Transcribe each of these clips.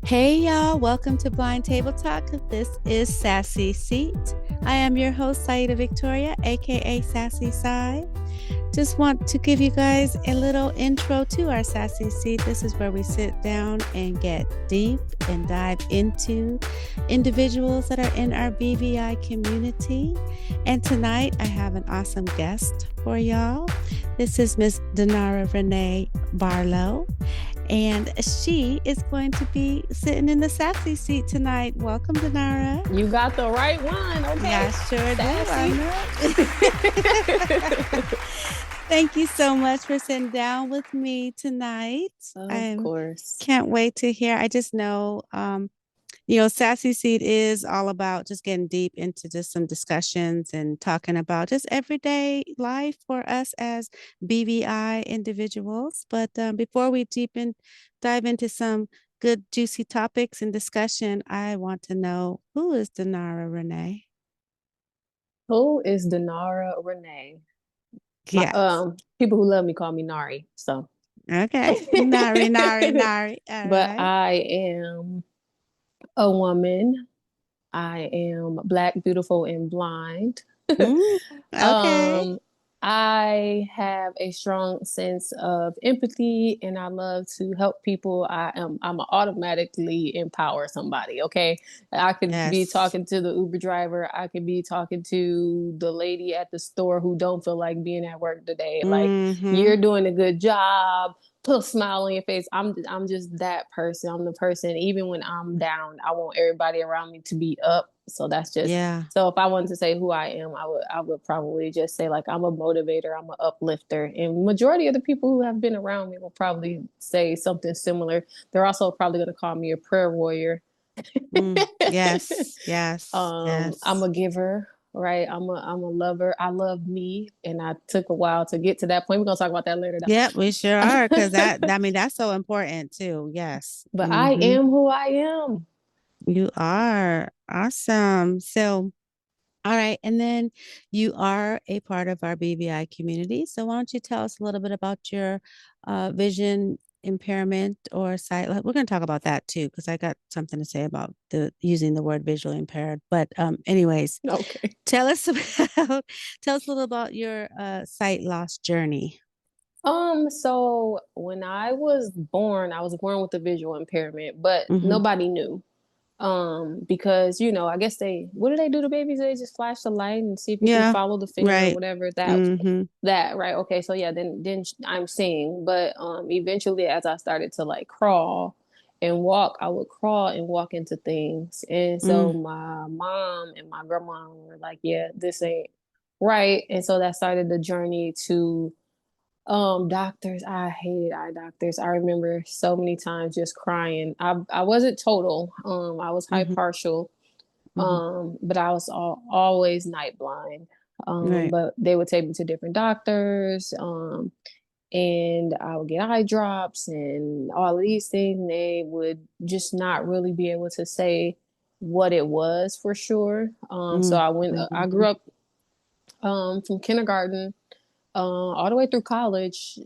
Hey y'all, welcome to Blind Table Talk. This is Sassy Seat. I am your host, Saida Victoria, aka Sassy Side. Just want to give you guys a little intro to our Sassy Seat. This is where we sit down and get deep and dive into individuals that are in our BVI community. And tonight I have an awesome guest for y'all. This is Miss Danara Renee Barlow. And she is going to be sitting in the sassy seat tonight. Welcome, Danara. You got the right one. Okay. Yeah, sure do. Thank you so much for sitting down with me tonight. Of course. Can't wait to hear. I just know, Sassy Seat is all about just getting deep into just some discussions and talking about just everyday life for us as BVI individuals. But before we dive into some good, juicy topics and discussion, I want to know, who is Danara Renee? Who is Danara Renee? Yes. People who love me call me Nari. So okay. Nari. But right. I am a woman. I am Black, beautiful, and blind. Okay. I have a strong sense of empathy and I love to help people. I'm automatically empower somebody. Okay. I could be talking to the Uber driver. I could be talking to the lady at the store who don't feel like being at work today. Like, you're doing a good job. Put a smile on your face. I'm just that person. I'm the person, even when I'm down, I want everybody around me to be up. So that's just, so if I wanted to say who I am, I would probably just say, like, I'm a motivator, I'm an uplifter. And majority of the people who have been around me will probably say something similar. They're also probably going to call me a prayer warrior. Yes. I'm a giver. Right. I'm a lover. I love me. And I took a while to get to that point. We're going to talk about that later. Yep, we sure are. Because that's so important too. Yes. But I am who I am. You are. Awesome. So, all right. And then you are a part of our BVI community. So why don't you tell us a little bit about your vision impairment or sight? We're going to talk about that too, because I got something to say about using the word visually impaired. But anyways, okay. Tell us a little about your sight loss journey. So when I was born with a visual impairment, but nobody knew. Because, I guess what do they do to babies? They just flash the light and see if you can follow the finger or whatever. That, right. Okay. So yeah, then I'm seeing, but, eventually as I started to like crawl and walk, I would crawl and walk into things. And so my mom and my grandma were like, yeah, this ain't right. And so that started the journey to doctors. I hated eye doctors. I remember so many times just crying. I wasn't total. I was high partial. But I was always night blind. But they would take me to different doctors. And I would get eye drops and all of these things. And they would just not really be able to say what it was for sure. So I grew up from kindergarten all the way through college,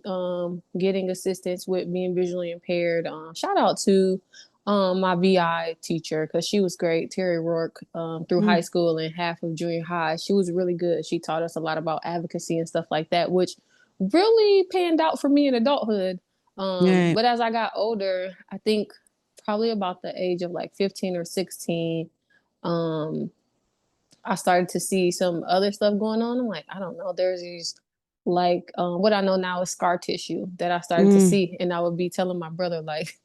getting assistance with being visually impaired. Shout out to my VI teacher, because she was great, Terry Rourke, through high school and half of junior high. She was really good. She taught us a lot about advocacy and stuff like that, which really panned out for me in adulthood. But as I got older, I think probably about the age of like 15 or 16, I started to see some other stuff going on. I'm like, I don't know, there's these like what I know now is scar tissue that I started to see. And I would be telling my brother, like,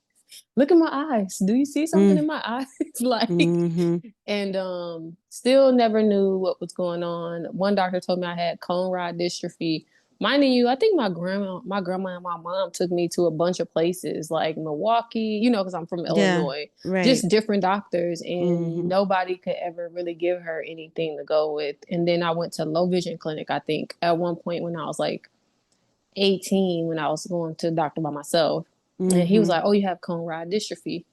look at my eyes. Do you see something in my eyes? Like, and still never knew what was going on. One doctor told me I had cone rod dystrophy. Minding you, I think my grandma and my mom took me to a bunch of places like Milwaukee, because I'm from Illinois, just different doctors, and nobody could ever really give her anything to go with. And then I went to low vision clinic, I think, at one point when I was like 18, when I was going to the doctor by myself. And he was like, oh, you have cone rod dystrophy.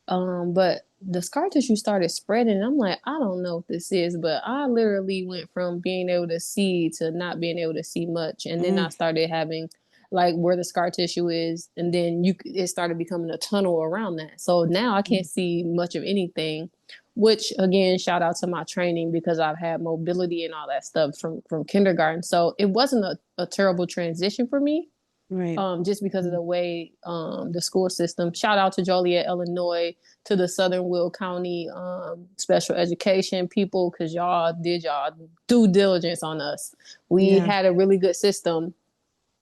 But the scar tissue started spreading. And I'm like, I don't know what this is, but I literally went from being able to see to not being able to see much. And then I started having like where the scar tissue is, and then it started becoming a tunnel around that. So now I can't see much of anything, which again, shout out to my training because I've had mobility and all that stuff from kindergarten. So it wasn't a terrible transition for me. Right. Just because of the way the school system. Shout out to Joliet, Illinois, to the Southern Will County special education people, because y'all did y'all due diligence on us. We Yeah. had a really good system.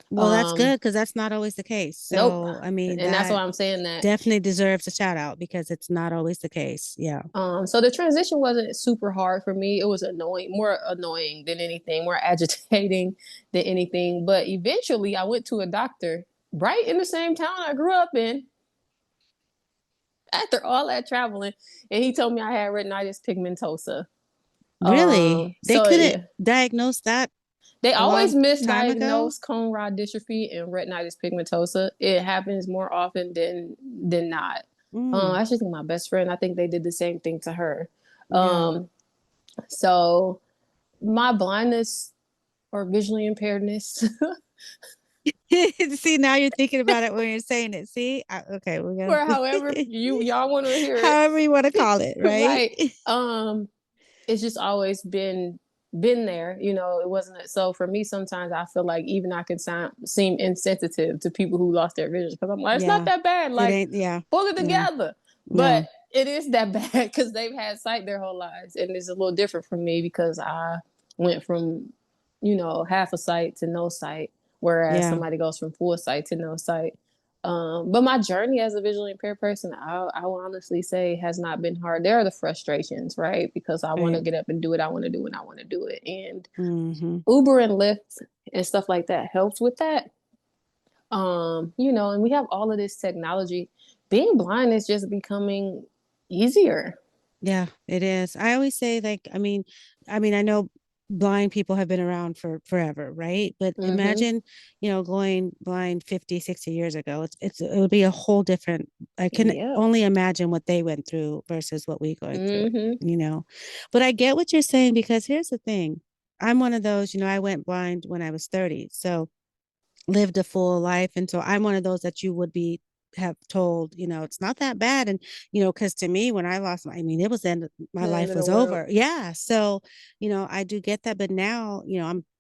Well, that's good because that's not always the case. Nope. So, I mean, And that's why that I'm saying that. definitely deserves a shout out because it's not always the case. Yeah. So the transition wasn't super hard for me. It was more annoying than anything, more agitating than anything. But eventually I went to a doctor right in the same town I grew up in after all that traveling, and he told me I had retinitis pigmentosa. Really? They So couldn't yeah, diagnose that they a always long time ago? misdiagnose cone rod dystrophy and retinitis pigmentosa. It happens more often than not. Mm, I actually think my best friend, I think they did the same thing to her. yeah. So my blindness or visually impairedness, See, now you're thinking about it when you're saying it. See? Okay, we're or gonna however y'all want to hear it, however you want to call it, right? right? It's just always been there. It wasn't so for me. Sometimes I feel like even I can seem insensitive to people who lost their vision because I'm like, it's not Yeah. that bad. It Like, ain't, yeah. pull it Yeah. together. But No. it is that bad because they've had sight their whole lives, and it's a little different for me because I went from half a sight to no sight, whereas Yeah. somebody goes from full sight to no sight. But my journey as a visually impaired person, I will honestly say, has not been hard. There are the frustrations, right? Because I want to Right. get up and do it. I want to do it. I want to do it. And Mm-hmm. Uber and Lyft and stuff like that helps with that. And we have all of this technology. Being blind is just becoming easier. Yeah, it is. I always say, like, I know blind people have been around for forever, right? But Mm-hmm. imagine, going blind 50, 60 years ago. It would be a whole different, I can Yep. only imagine what they went through versus what we going through, Mm-hmm. you know. But I get what you're saying because here's the thing. I'm one of those, I went blind when I was 30. So lived a full life. And so I'm one of those that you would be have told, it's not that bad. And, because to me, when I lost it was then my The end life of the was world. over. Yeah. So, I do get that. But now,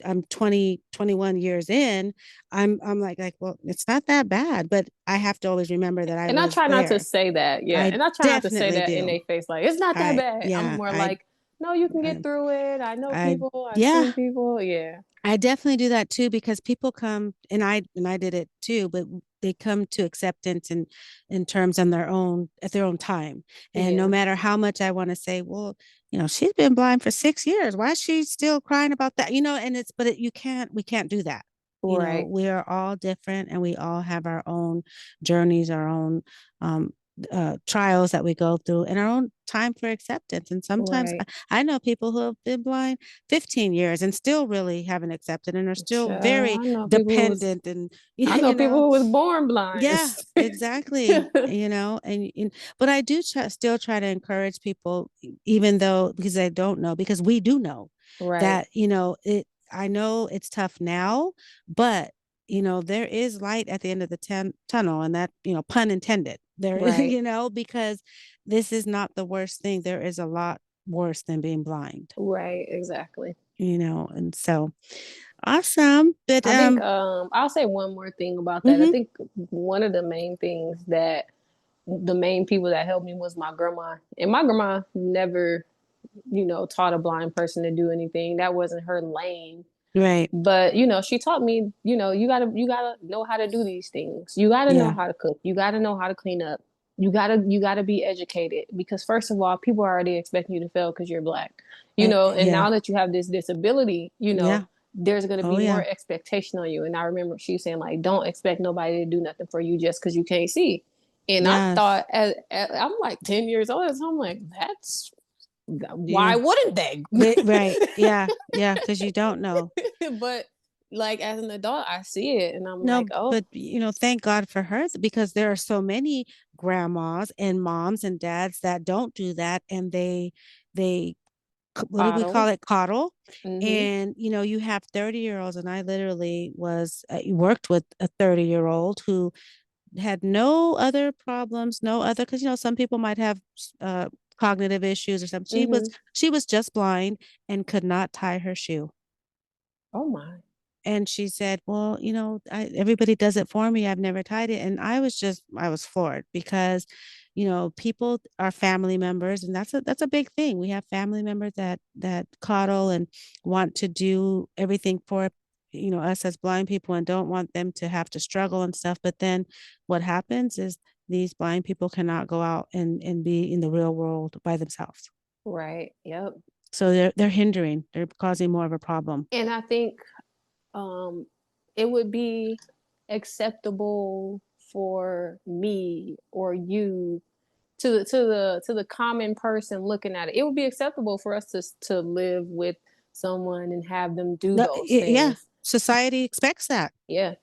I'm 20, 21 years in. I'm like, well, it's not that bad. But I have to always remember that I And I was try not to there. say that. Yeah. I And I try not to say definitely that in do. their face. Like, it's not that I bad. I'm yeah, more like, no, you can I get through it. I know I people. I've yeah, seen people. Yeah. I definitely do that too because people come and I did it too, but they come to acceptance in terms on their own at their own time. And no Yeah. matter how much I want to say, well, she's been blind for 6 years. Why is she still crying about that? And we can't do that. Right. We are all different and we all have our own journeys, our own um trials that we go through and our own time for acceptance. And sometimes Right. I know people who have been blind 15 years and still really haven't accepted and are still Child, very dependent and I know people who was born blind. yeah, exactly, but I do still try to encourage people even though because I don't know because we do know Right. that I know it's tough now, but there is light at the end of the tunnel, and that pun intended there is Right. because this is not the worst thing. There is a lot worse than being blind, Right. Exactly. and so awesome. But I think I'll say one more thing about that. I mhm, think one of the main things that the main people that helped me was my grandma. And my grandma never, taught a blind person to do anything. That wasn't her lane. right, But she taught me, you gotta know how to do these things. You gotta know yeah, how to cook. You gotta know how to clean up. You gotta be educated because first of all, people are already expecting you to fail because you're black. And yeah, now that you have this disability, yeah, there's gonna oh be yeah, more expectation on you. And I remember she saying like, don't expect nobody to do nothing for you just because you can't see. And I yes, thought, I'm like 10 years old, so I'm like, that's why yeah, wouldn't they? right, yeah, yeah, because you don't know. But like as an adult, I see it and I'm like, No, oh, but thank God for her because there are so many grandmas and moms and dads that don't do that and they what do we bottle. call it? Coddle. Mm-hmm. And you have 30-year-olds, and I literally was worked with a 30-year-old who had no other problems, no other, because some people might have uh cognitive issues or something. she was Mm-hmm. she was just blind and could not tie her shoe. Oh my. And she said, well, everybody does it for me, I've never tied it. And I was floored, because people are family members, and that's a big thing. We have family members that coddle and want to do everything for us as blind people, and don't want them to have to struggle and stuff. But then what happens is these blind people cannot go out and be in the real world by themselves. Right. Yep. So they're causing more of a problem. And I think um it would be acceptable for me or you to the common person looking at it. It would be acceptable for us to live with someone and have them do those Yeah, things. society expects that. Yeah.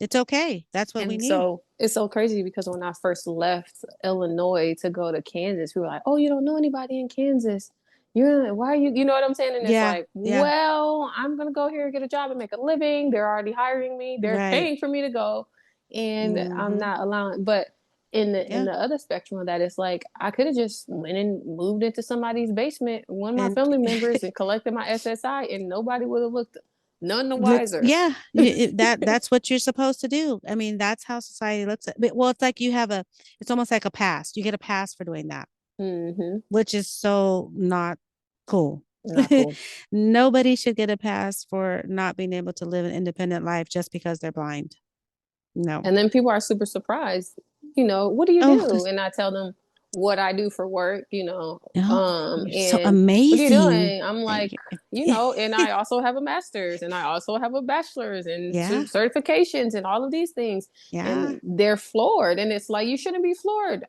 It's okay. That's what we And need. so it's so crazy because when I first left Illinois to go to Kansas, we were like, "Oh, you don't know anybody in Kansas. Why are you, you know what I'm saying?" And it's Yeah, like, yeah, well, I'm going to go here and get a job and make a living. They're already hiring me. They're right. paying for me to go. And I'm Mm-hmm. not allowing, but in Yeah, the other spectrum of that, it's like I could have just went and moved into somebody's basement, one of my and family members, and collected my SSI, and nobody would have looked none the wiser. yeah, that's what you're supposed to do. I mean, that's how society looks at. Well, it's like it's almost like a pass. You get a pass for doing that, Mm-hmm. which is so not cool. Not cool. Nobody should get a pass for not being able to live an independent life just because they're blind. No. And then people are super surprised. What do you Oh, do? And I tell them what I do for work. oh, you're so And what are you amazing. doing? I'm like, and I also have a master's and I also have a bachelor's and Yeah, certifications and all of these things. yeah, And they're floored. And it's like, you shouldn't be floored.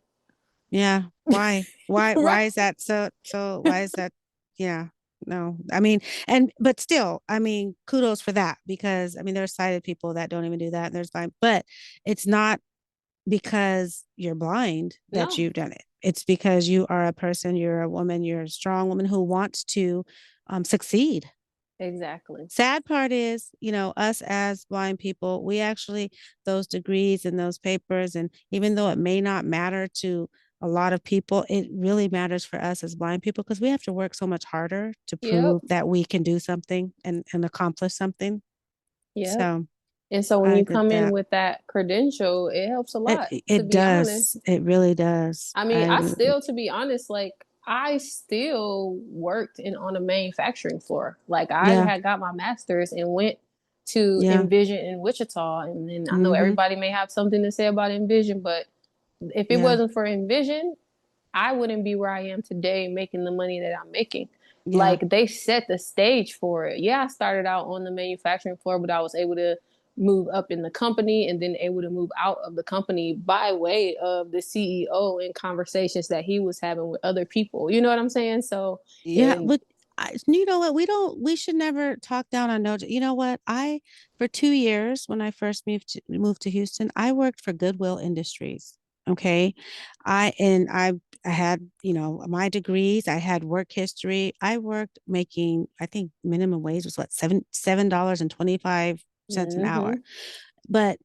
yeah. Why? Why? Right. Why is that so? Why is that? Yeah. No, I mean, but still, I mean, kudos for that, because I mean, there's sighted people that don't even do that, and there's blind, but it's not because you're blind that No, you've done it. It's because you are a person, you're a woman, you're a strong woman who wants to succeed. exactly. Sad part is, us as blind people, we actually, those degrees and those papers, and even though it may not matter to a lot of people, it really matters for us as blind people, because we have to work so much harder to Yep. prove that we can do something and accomplish something. Yep. So And so when I you get come in that. with that credential, it helps a It lot, to it be honest. does. It really does. I mean, I I really, still, to be honest, like I still worked on a manufacturing floor. Like I yeah, had got my master's and went to yeah. Envision in Wichita. And then I know Mm-hmm. everybody may have something to say about Envision, but if it Yeah, wasn't for Envision, I wouldn't be where I am today making the money that I'm making. yeah, Like they set the stage for it. Yeah, I started out on the manufacturing floor, but I was able to move up in the company and then able to move out of the company by way of the CEO and conversations that he was having with other people. You know what I'm saying? So, yeah. and But you know what? We should never talk down on no. You know what? For 2 years, when I first moved to Houston, I worked for Goodwill Industries. Okay. I had, my degrees, I had work history. I worked making, I think minimum wage was what, $7.25 an hour. mm-hmm, But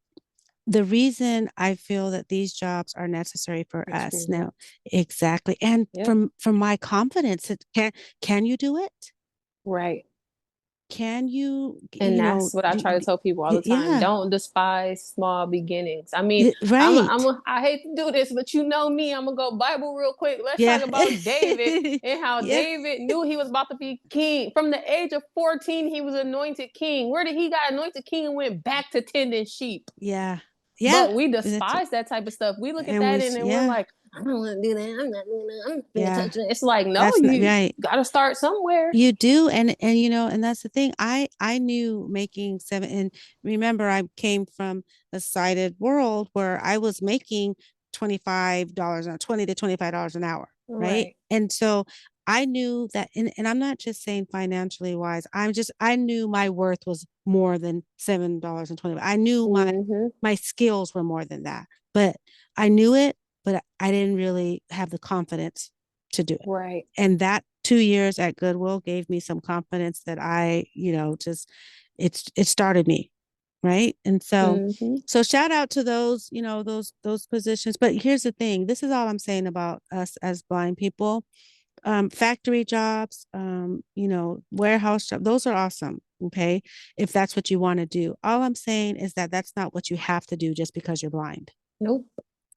the reason I feel that these jobs are necessary for us now, experience. exactly, and Yep. from my confidence, can you do it? Right. Can you, And that's what I try to tell people all the time. yeah, Don't despise small beginnings. I mean, right, I hate to do this, but you know me, I'm gonna go Bible real quick. Let's yeah, talk about David and how yeah, David knew he was about to be king. From the age of 14, he was anointed king. Where did he got anointed king and went back to tending sheep? yeah, yeah. But we That's despise that type of stuff. We look at and that and then we're yeah, like, I don't want to do that. I'm not doing that. I'm not gonna yeah. touch it. It's like, no, That's not you right. got to start somewhere. You do, and and that's the thing. I knew making seven, and remember, I came from a sighted world where I was making $25 an 20 to $25 an hour, right? Right. And so I knew that, and I'm not just saying financially wise. I knew my worth was more than $7.20. I knew Mm-hmm. my skills were more than that, but I knew it, but I didn't really have the confidence to do it. Right. And that 2 years at Goodwill gave me some confidence that I, just it started me, right? And Mm-hmm. so shout out to those, those positions. But here's the thing, this is all I'm saying about us as blind people. Factory jobs, warehouse jobs, those are awesome. Okay. If that's what you want to do. All I'm saying is that that's not what you have to do just because you're blind. Nope.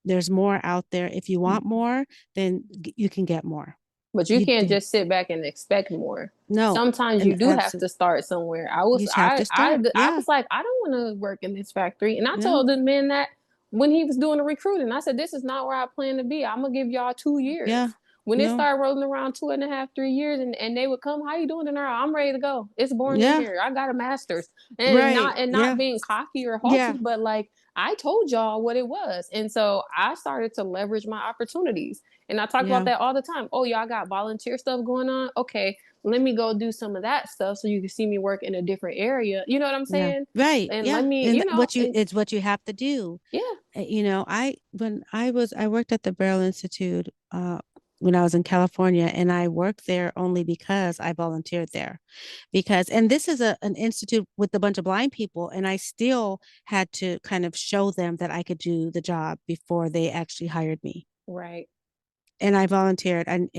There's more out there. If you want more, then you can get more. But you You can't do. just sit back and expect more. No, Sometimes you and do have absolutely, to start somewhere. you have to start. I Yeah. was like, I don't want to work in this factory. And I Yeah. told the man that when he was doing the recruiting, I said, this is not where I plan to be. I'm gonna give y'all 2 years. Yeah. When it No. started rolling around 2.5, 3 years, and they would come, how you doing in there? I'm ready to go. It's boring in Yeah. here. I got a master's. And Right. not Yeah. being cocky or Yeah. haughty, but like I told y'all what it was. And so I started to leverage my opportunities. And I talk about Yeah. that all the time. Oh, y'all got volunteer stuff going on? Okay, let me go do some of that stuff so you can see me work in a different area. You know what I'm Yeah. saying? Right. And let Yeah. me, And it's what you have to do. yeah, I worked at the Braille Institute when I was in California, and I worked there only because I volunteered there. And this is an institute with a bunch of blind people, and I still had to kind of show them that I could do the job before they actually hired me. right. And I volunteered, and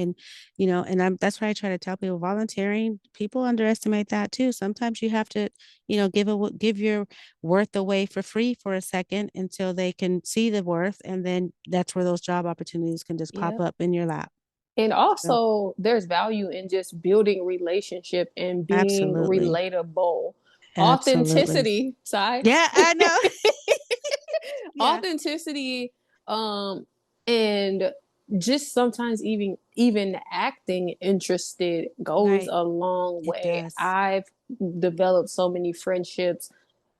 that's why I try to tell people, volunteering, people underestimate that too. Sometimes you have to, give your worth away for free for a second until they can see the worth, and then that's where those job opportunities can just pop Yeah. up in your lap. And So also, there's value in just building relationship and being absolutely, relatable. absolutely, Authenticity, side. yeah, I know. Yeah, Authenticity, and just sometimes even acting interested goes right. a long It way. does. I've developed so many friendships.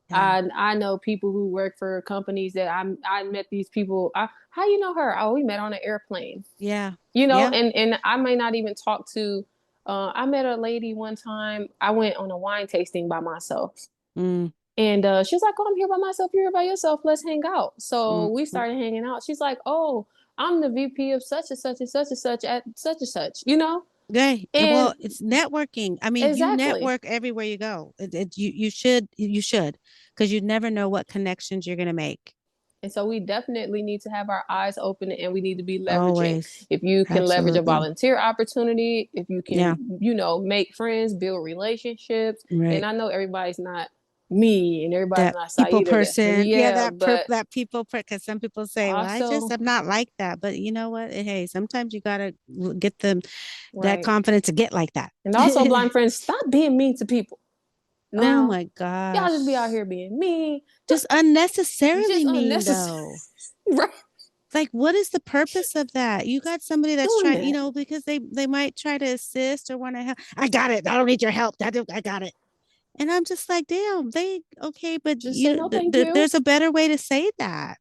Yeah, I know people who work for companies that I met these people. How you know her? Oh, we met on an airplane. yeah, You know, yeah. and I may not even talk to. I met a lady one time. I went on a wine tasting by myself. Mm, And she was like, "Oh, I'm here by myself. You're here by yourself. Let's hang out." So mm, we mm. started hanging out. She's like, "Oh, I'm the VP of such and such and such and such at such and such," you know? Okay. And Well, it's networking. I mean, you exactly. network everywhere you go. You should, because you never know what connections you're gonna make. And so we definitely need to have our eyes open and we need to be leveraging. Always. If you can leverage a Absolutely. volunteer opportunity, if you Yeah. can, make friends, build relationships. And Right. I know everybody's not me and everybody's That not people Saida. person. Yeah, Yeah, but that people because some people say, well, I just also, am not like that. But you know what? Hey, sometimes you gotta get them that right. confidence to get like that. And also, blind friends, stop being mean to people. Oh Now, my y'all just be out gosh. here being mean, Just unnecessarily just mean unnecessary, though. right? Like, what is the purpose of that? You got somebody that's Doing trying, that. because they might try to assist or want to help. I got it. I don't need your help. I got it. And I'm just like, damn, they okay, but Just say no, thank you. there's a better way to say that.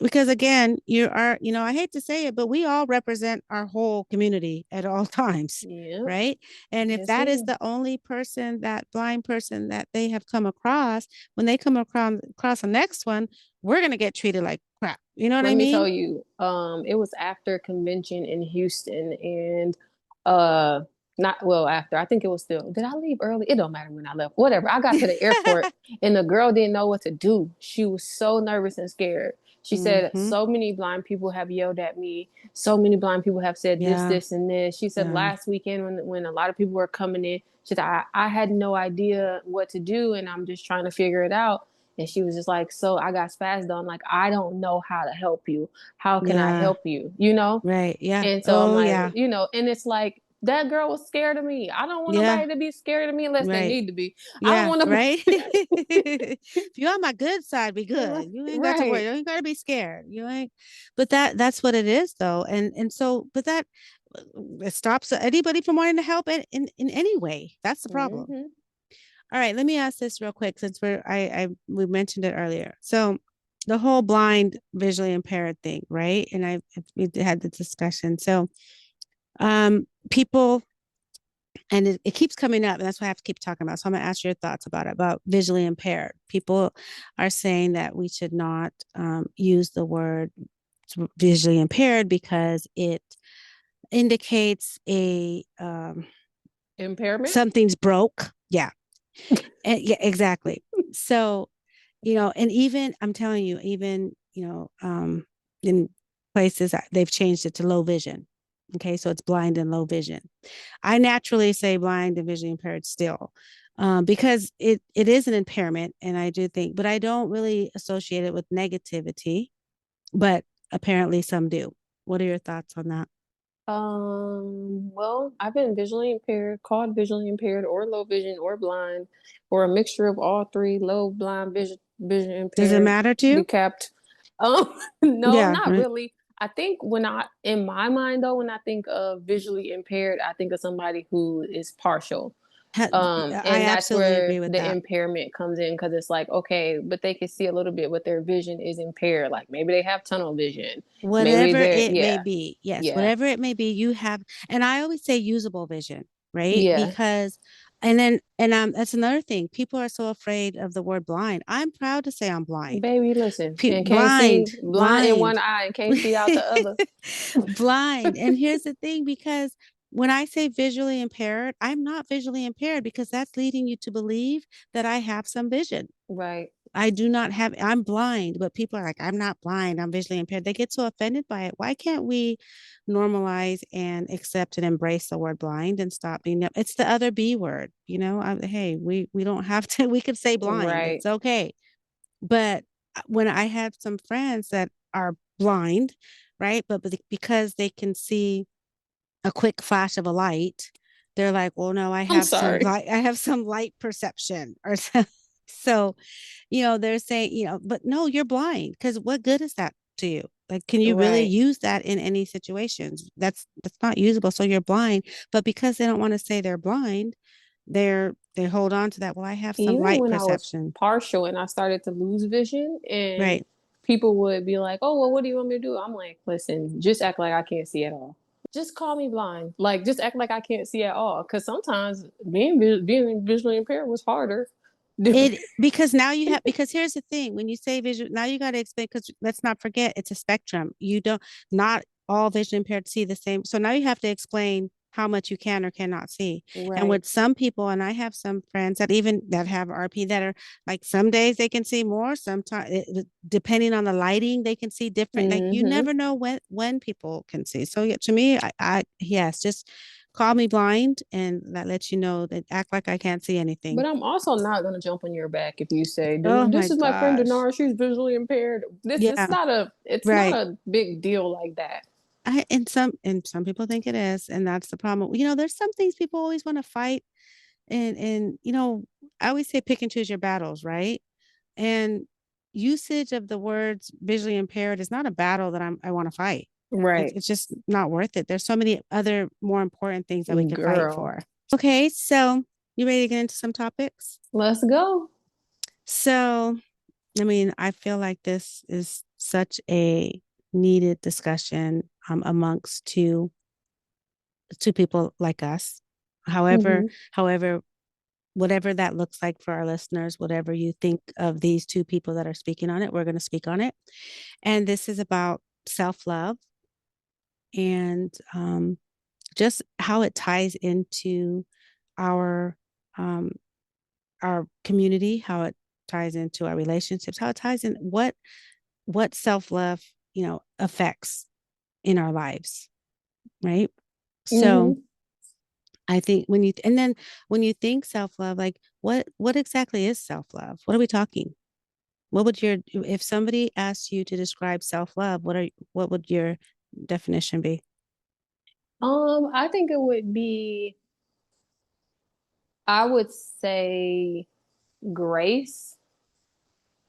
Because again, I hate to say it, but we all represent our whole community at all times, Yep. right? And if Yes, that we is do. the only person, that blind person that they have come across, when they come across the next one, we're gonna get treated like crap. You know what Let I me mean? tell you, it was after convention in Houston, and uh, not well after. I think it was still. Did I leave early? It don't matter when I left. Whatever. I got to the airport, and the girl didn't know what to do. She was so nervous and scared. She said, Mm-hmm. "So many blind people have yelled at me. So many blind people have said this, Yeah. this, and this." She said Yeah. last weekend when a lot of people were coming in, she said, I had no idea what to do, and I'm just trying to figure it out. And she was just like, so I got spazzed on, like, I don't know how to help you. How can I Yeah. help you? You know? Right. Yeah. And so I'm Oh like, yeah. and it's like, that girl was scared of me. I don't want Yeah. nobody to be scared of me unless they Right. need to be. I don't Yeah, want right. to. If you're on my good side, be good. You ain't got to worry. Right. You ain't got to be scared. You ain't. But that's what it is, though. And so, but that it stops anybody from wanting to help in any way. That's the problem. Hmm. All right, let me ask this real quick since we mentioned it earlier. So the whole blind, visually impaired thing, right? And we had the discussion. So people, and it keeps coming up, and that's what I have to keep talking about. So I'm going to ask your thoughts about it, about visually impaired. People are saying that we should not use the word visually impaired because indicates a Impairment. something's broke. Yeah. And yeah, exactly. So, and even I'm telling you, even, in places they've changed it to low vision. Okay, so it's blind and low vision. I naturally say blind and visually impaired still, because it is an impairment, and I do think, but I don't really associate it with negativity, but apparently some do. What are your thoughts on that? Well, I've been visually impaired, called visually impaired, or low vision, or blind, or a mixture of all three: low, blind, vision Does it impaired, matter to you? handicapped. No, Yeah, not right. really. I think in my mind though, when I think of visually impaired, I think of somebody who is partial. I And that's absolutely where agree with the that. impairment comes in, because it's like, okay, but they can see a little bit, but their vision is impaired. Like maybe they have tunnel vision. Maybe Whatever they're, it may yeah, be. Yes, yeah, whatever it may be, you have, and I always say usable vision, right? yeah. Because, that's another thing. People are so afraid of the word blind. I'm proud to say I'm blind. Baby, listen, and can't see, Blind, blind in one blind, eye and can't see out the other. blind. And here's the thing, because when I say visually impaired, I'm not visually impaired because that's leading you to believe that I have some vision. Right. I do not have, I'm blind, but people are like, I'm not blind, I'm visually impaired. They get so offended by it. Why can't we normalize and accept and embrace the word blind and stop being, it's the other B word, hey, we don't have to, we could say blind, Right. it's okay. But when I have some friends that are blind, right? But because they can see a quick flash of a light, they're like, well, no, I'm sorry. I have some light perception or so. So, they're saying, but no, you're blind, because what good is that to you? Like, can you really Right. use that in any situations? That's not usable. So you're blind, but because they don't want to say they're blind, they hold on to that. Well, I have some Even light when I was perception. partial and I started to lose vision, and Right. people would be like, "Oh, well, what do you want me to do?" I'm like, "Listen, just act like I can't see at all. Just call me blind. Like, just act like I can't see at all." Because sometimes being visually impaired was harder. It because now you have because here's the thing, when you say visual, now you got to explain, because let's not forget it's a spectrum. You don't Not all vision impaired see the same. So now you have to explain how much you can or cannot see. And Right. with some people, and I have some friends that have RP that are like, some days they can see more, sometimes depending on the lighting they can see different. Like, you Mm-hmm. never know when people can see. So yeah, to me, I yes, just call me blind, and that lets you know that, act like I can't see anything. But I'm also not gonna jump on your back if you say, Oh my "This is my friend gosh. Danara. She's visually impaired." Yeah, It's not right. a big deal like that. And some people think it is, and that's the problem. There's some things people always want to fight, and I always say pick and choose your battles, right? And usage of the words visually impaired is not a battle that I want to fight. It's Right, it's just not worth it. There's so many other more important things that we could fight girl. for. Okay, so you ready to get into some topics? Let's go. So, I mean, I feel like this is such a needed discussion, amongst two people like us. However, Mm-hmm. however, whatever that looks like for our listeners, whatever you think of these two people that are speaking on it, we're going to speak on it. And this is about self love, and just how it ties into our um, our community, how it ties into our relationships, how it ties in what self love affects in our lives, right? So Mm-hmm. I think when you think self love, like, what exactly is self love? What are we talking? What would your If somebody asked you to describe self love, what would your definition be? I think it would be, I would say, grace.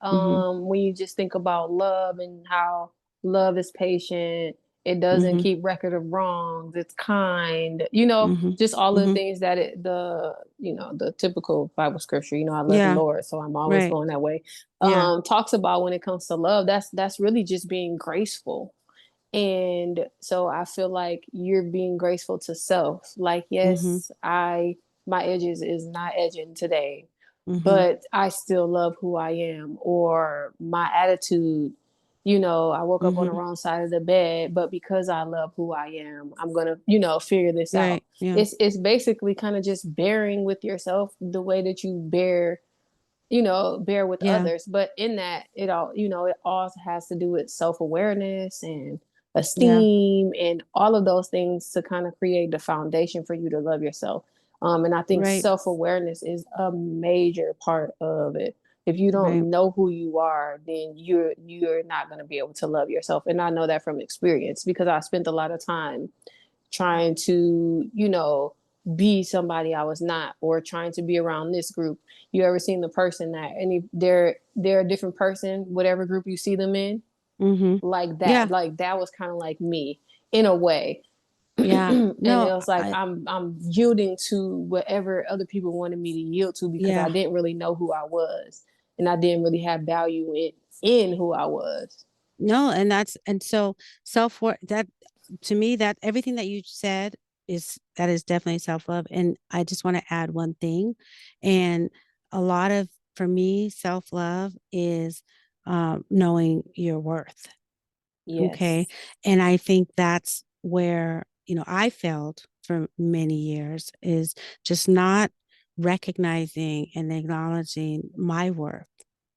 Mm-hmm. When you just think about love and how love is patient, it doesn't Mm-hmm. keep record of wrongs, it's kind, Mm-hmm. just all of the Mm-hmm. things that the typical Bible scripture, I love the Yeah. Lord, so I'm always Right. going that way. Yeah. Talks about, when it comes to love, that's really just being graceful. And so I feel like you're being graceful to self. Like, Mm-hmm. yes, my edges is not edging today, Mm-hmm. but I still love who I am, or my attitude I woke up on the Mm-hmm. wrong side of the bed, but because I love who I am, I'm gonna, figure this out. Right. Yeah. It's basically kind of just bearing with yourself the way that you bear with Yeah. others. But in that, it all has to do with self-awareness and Yeah. esteem and all of those things to kind of create the foundation for you to love yourself. And I think Right. self-awareness is a major part of it. If you Right. don't know who you are, then you're not going to be able to love yourself. And I know that from experience because I spent a lot of time trying to, be somebody I was not, or trying to be around this group. You ever seen the person that they're a different person, whatever group you see them in, Mm-hmm. like that. Yeah. Like that was kind of like me in a way. Yeah. And it No, was like I, I'm yielding to whatever other people wanted me to yield to because I yeah. didn't really know who I was and I didn't really have value in who I was. No, and so self-worth, that to me, that everything that you said is definitely self-love. And I just want to add one thing. And a lot of, for me, self-love is knowing your worth. Okay. Yes. And I think that's where, I failed for many years, is just not recognizing and acknowledging my worth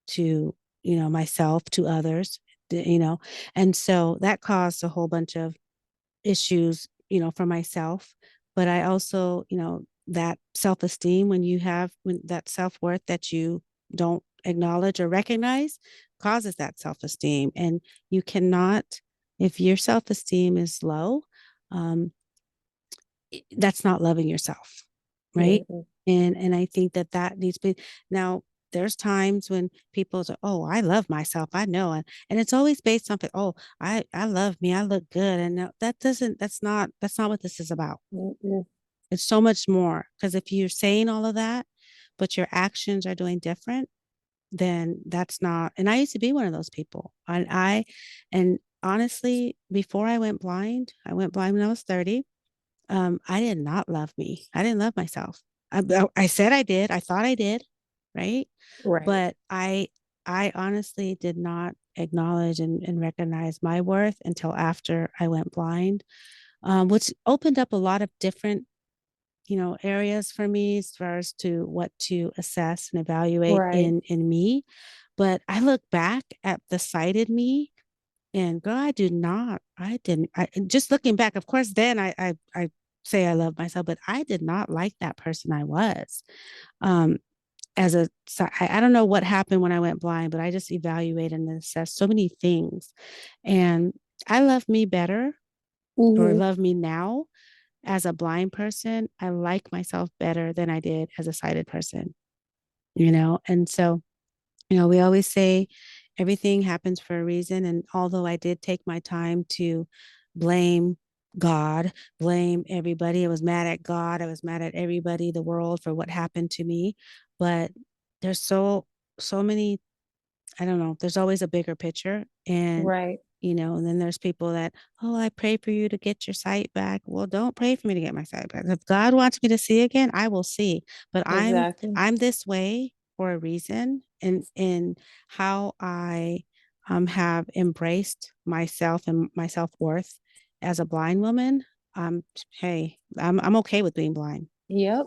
to, myself, to others, you know. And so that caused a whole bunch of issues, for myself. But I also, that self-esteem, when that self-worth that you don't acknowledge or recognize, causes that self-esteem. And you cannot, if your self-esteem is low, um, that's not loving yourself, right? Mm-hmm. And I think that needs to be. Now there's times when people say, oh, I love myself, I know, and it's always based on, oh, I love me, I look good. And no, that's not what this is about. Mm-hmm. It's so much more, because if you're saying all of that but your actions are doing different, then that's not. And I used to be one of those people. And honestly, before I went blind when I was 30. I did not love me. I didn't love myself. I said I did. I thought I did, right? Right. But I honestly did not acknowledge and recognize my worth until after I went blind, which opened up a lot of different, areas for me as far as to what to assess and evaluate Right. in me. But I look back at the sighted me, and girl, I didn't, just looking back, of course, then I say I love myself, but I did not like that person I was. Um, I don't know what happened when I went blind, but I just evaluated and assessed so many things. And I love me better, or Mm-hmm. love me now as a blind person. I like myself better than I did as a sighted person, And so, we always say everything happens for a reason. And although I did take my time to blame God, blame everybody, I was mad at God, I was mad at everybody, the world, for what happened to me. But there's so many, I don't know, there's always a bigger picture. Right. And then there's people that, oh, I pray for you to get your sight back. Well, don't pray for me to get my sight back. If God wants me to see again, I will see. But I'm Exactly. I'm this way for a reason. And in how I have embraced myself and my self-worth as a blind woman. Hey, I'm okay with being blind, Yep.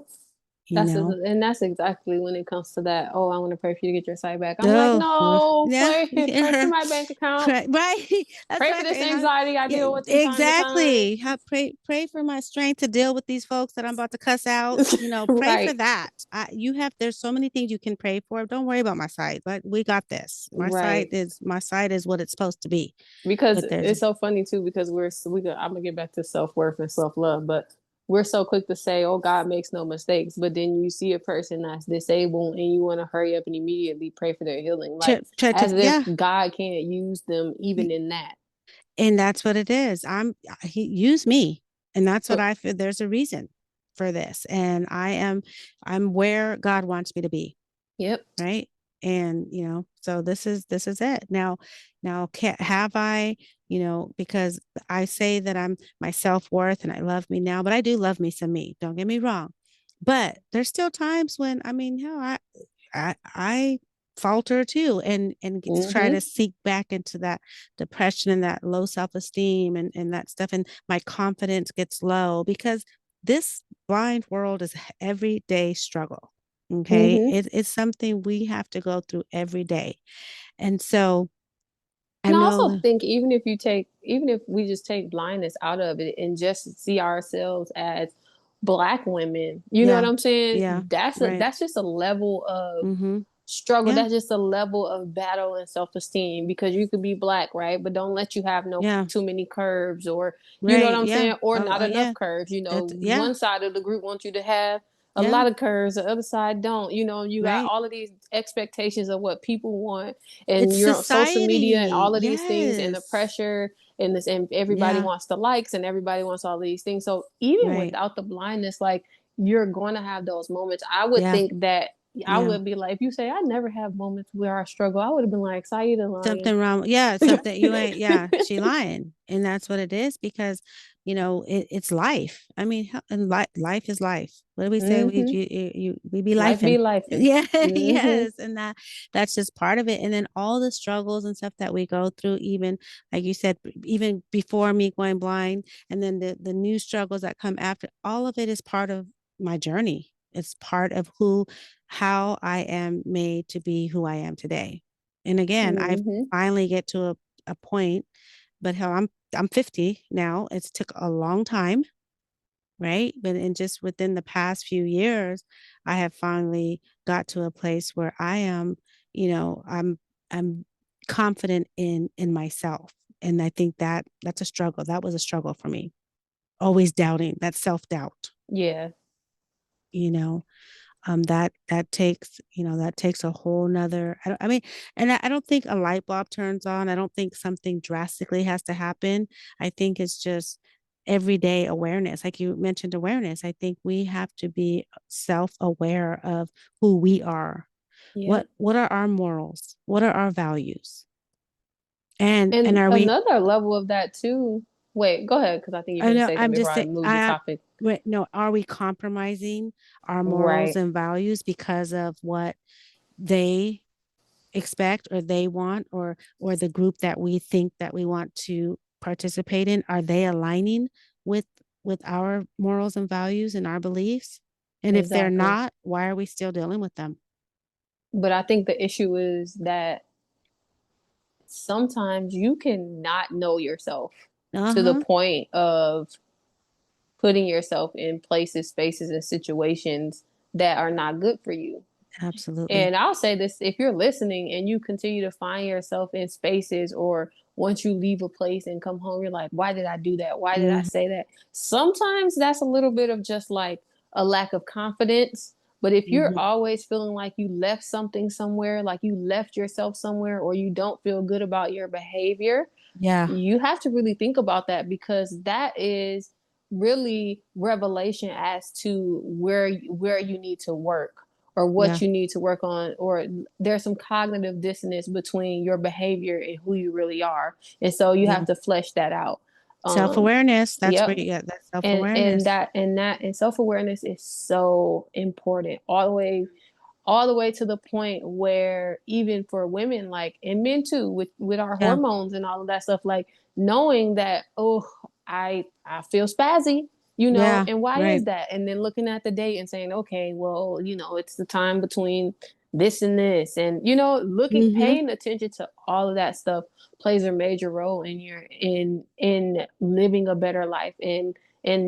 you know. That's exactly when it comes to that. Oh, I want to pray for you to get your sight back. I'm like, Oh, no, yeah, pray for yeah. my bank account. Right. That's Pray what for I this pray. And anxiety I yeah, deal with from time to time. exactly. Pray for my strength to deal with these folks that I'm about to cuss out. Pray for Right. that. There's so many things you can pray for. Don't worry about my side, but we got this. Right. My side is what it's supposed to be. Because But there's it's so funny too because I'm gonna get back to self-worth and self-love, but we're so quick to say, oh, God makes no mistakes, but then you see a person that's disabled and you want to hurry up and immediately pray for their healing, like try to, as if yeah. God can't use them even in that. And that's what it is. He used me. And that's what So I feel. There's a reason for this. And I'm where God wants me to be. yep. Right. And so this is it. Now can have I, because I say that I'm my self-worth and I love me now, but I do love me some me, don't get me wrong. But there's still times when, I mean, hell, I falter too, and try Mm-hmm. to seek back into that depression and that low self-esteem and that stuff, and my confidence gets low because this blind world is everyday struggle. Okay, Mm-hmm. it's something we have to go through every day. And so I And I know also that, think even if we just take blindness out of it and just see ourselves as Black women, you know what yeah, I'm saying? yeah, right. That's just a level of Mm-hmm. struggle. Yeah, That's just a level of battle and self-esteem, because you could be Black, right? But don't let you have no yeah, too many curves, or you know what right, I'm yeah. saying, or Oh, not oh enough yeah. curves. You know, Yeah, one side of the group wants you to have a yeah, lot of curves, the other side don't. You know, you got right. all of these expectations of what people want, and It's you're on social media and society. all of these things, and the Yes. pressure and this, and everybody Yeah, wants the likes, and everybody wants all these things. So even right. without the blindness, like, you're going to have those moments. I would Yeah, think that I yeah. would be like, if you say I never have moments where I struggle, I would have been like, Saida lying. Something wrong. Yeah, something you ain't. Yeah, she lying, and that's what it is because, it's life. I mean, and life is life. What do we say? Mm-hmm. We be Life lifing. be lifing. Yeah, Mm-hmm. yes, and that's just part of it. And then all the struggles and stuff that we go through, even like you said, even before me going blind, and then the new struggles that come after. All of it is part of my journey. It's part of how I am made to be who I am today. And again, I Mm-hmm. finally get to a point, but hell, I'm 50 now. It's took a long time, right? But in just within the past few years, I have finally got to a place where I am, I'm confident in myself. And I think that's a struggle. That was a struggle for me. Always doubting, that self-doubt, Yeah. you know. That takes a whole nother, I mean, and I don't think a light bulb turns on. I don't think something drastically has to happen. I think it's just everyday awareness, like you mentioned, awareness. I think we have to be self-aware of who we are. Yep. What are our morals? What are our values? And And are we another level of that too. Wait, go ahead, because I think you're I going to know say I'm something before just I saying move the I topic. wait, no, are we compromising our morals Right. and values because of what they expect or they want, or the group that we think that we want to participate in, are they aligning with our morals and values and our beliefs? And if they're Exactly. not, why are we still dealing with them? But I think the issue is that sometimes you can not know yourself to the Uh-huh. point of putting yourself in places, spaces, and situations that are not good for you. Absolutely. And I'll say this, if you're listening and you continue to find yourself in spaces, or once you leave a place and come home, you're like, why did I do that? Why did I Hmm. say that? Sometimes that's a little bit of just like a lack of confidence. But if you're Hmm. always feeling like you left something somewhere, like you left yourself somewhere, or you don't feel good about your behavior, Yeah. you have to really think about that, because that is really revelation as to where you need to work, or Yeah. what you need to work on, or there's some cognitive dissonance between your behavior and who you really are, and so you have Yeah. to flesh that out. um Self-awareness, that's where yep. you get that and self-awareness. that self-awareness is so important, all the way to the point where, even for women, like, and men too, with our Yeah. hormones and all of that stuff, like, knowing that, oh, I feel spazzy, Yeah. and why is Right. that? And then looking at the date and saying, okay, well, it's the time between this and this, and looking, Hmm. paying attention to all of that stuff plays a major role in your in living a better life, and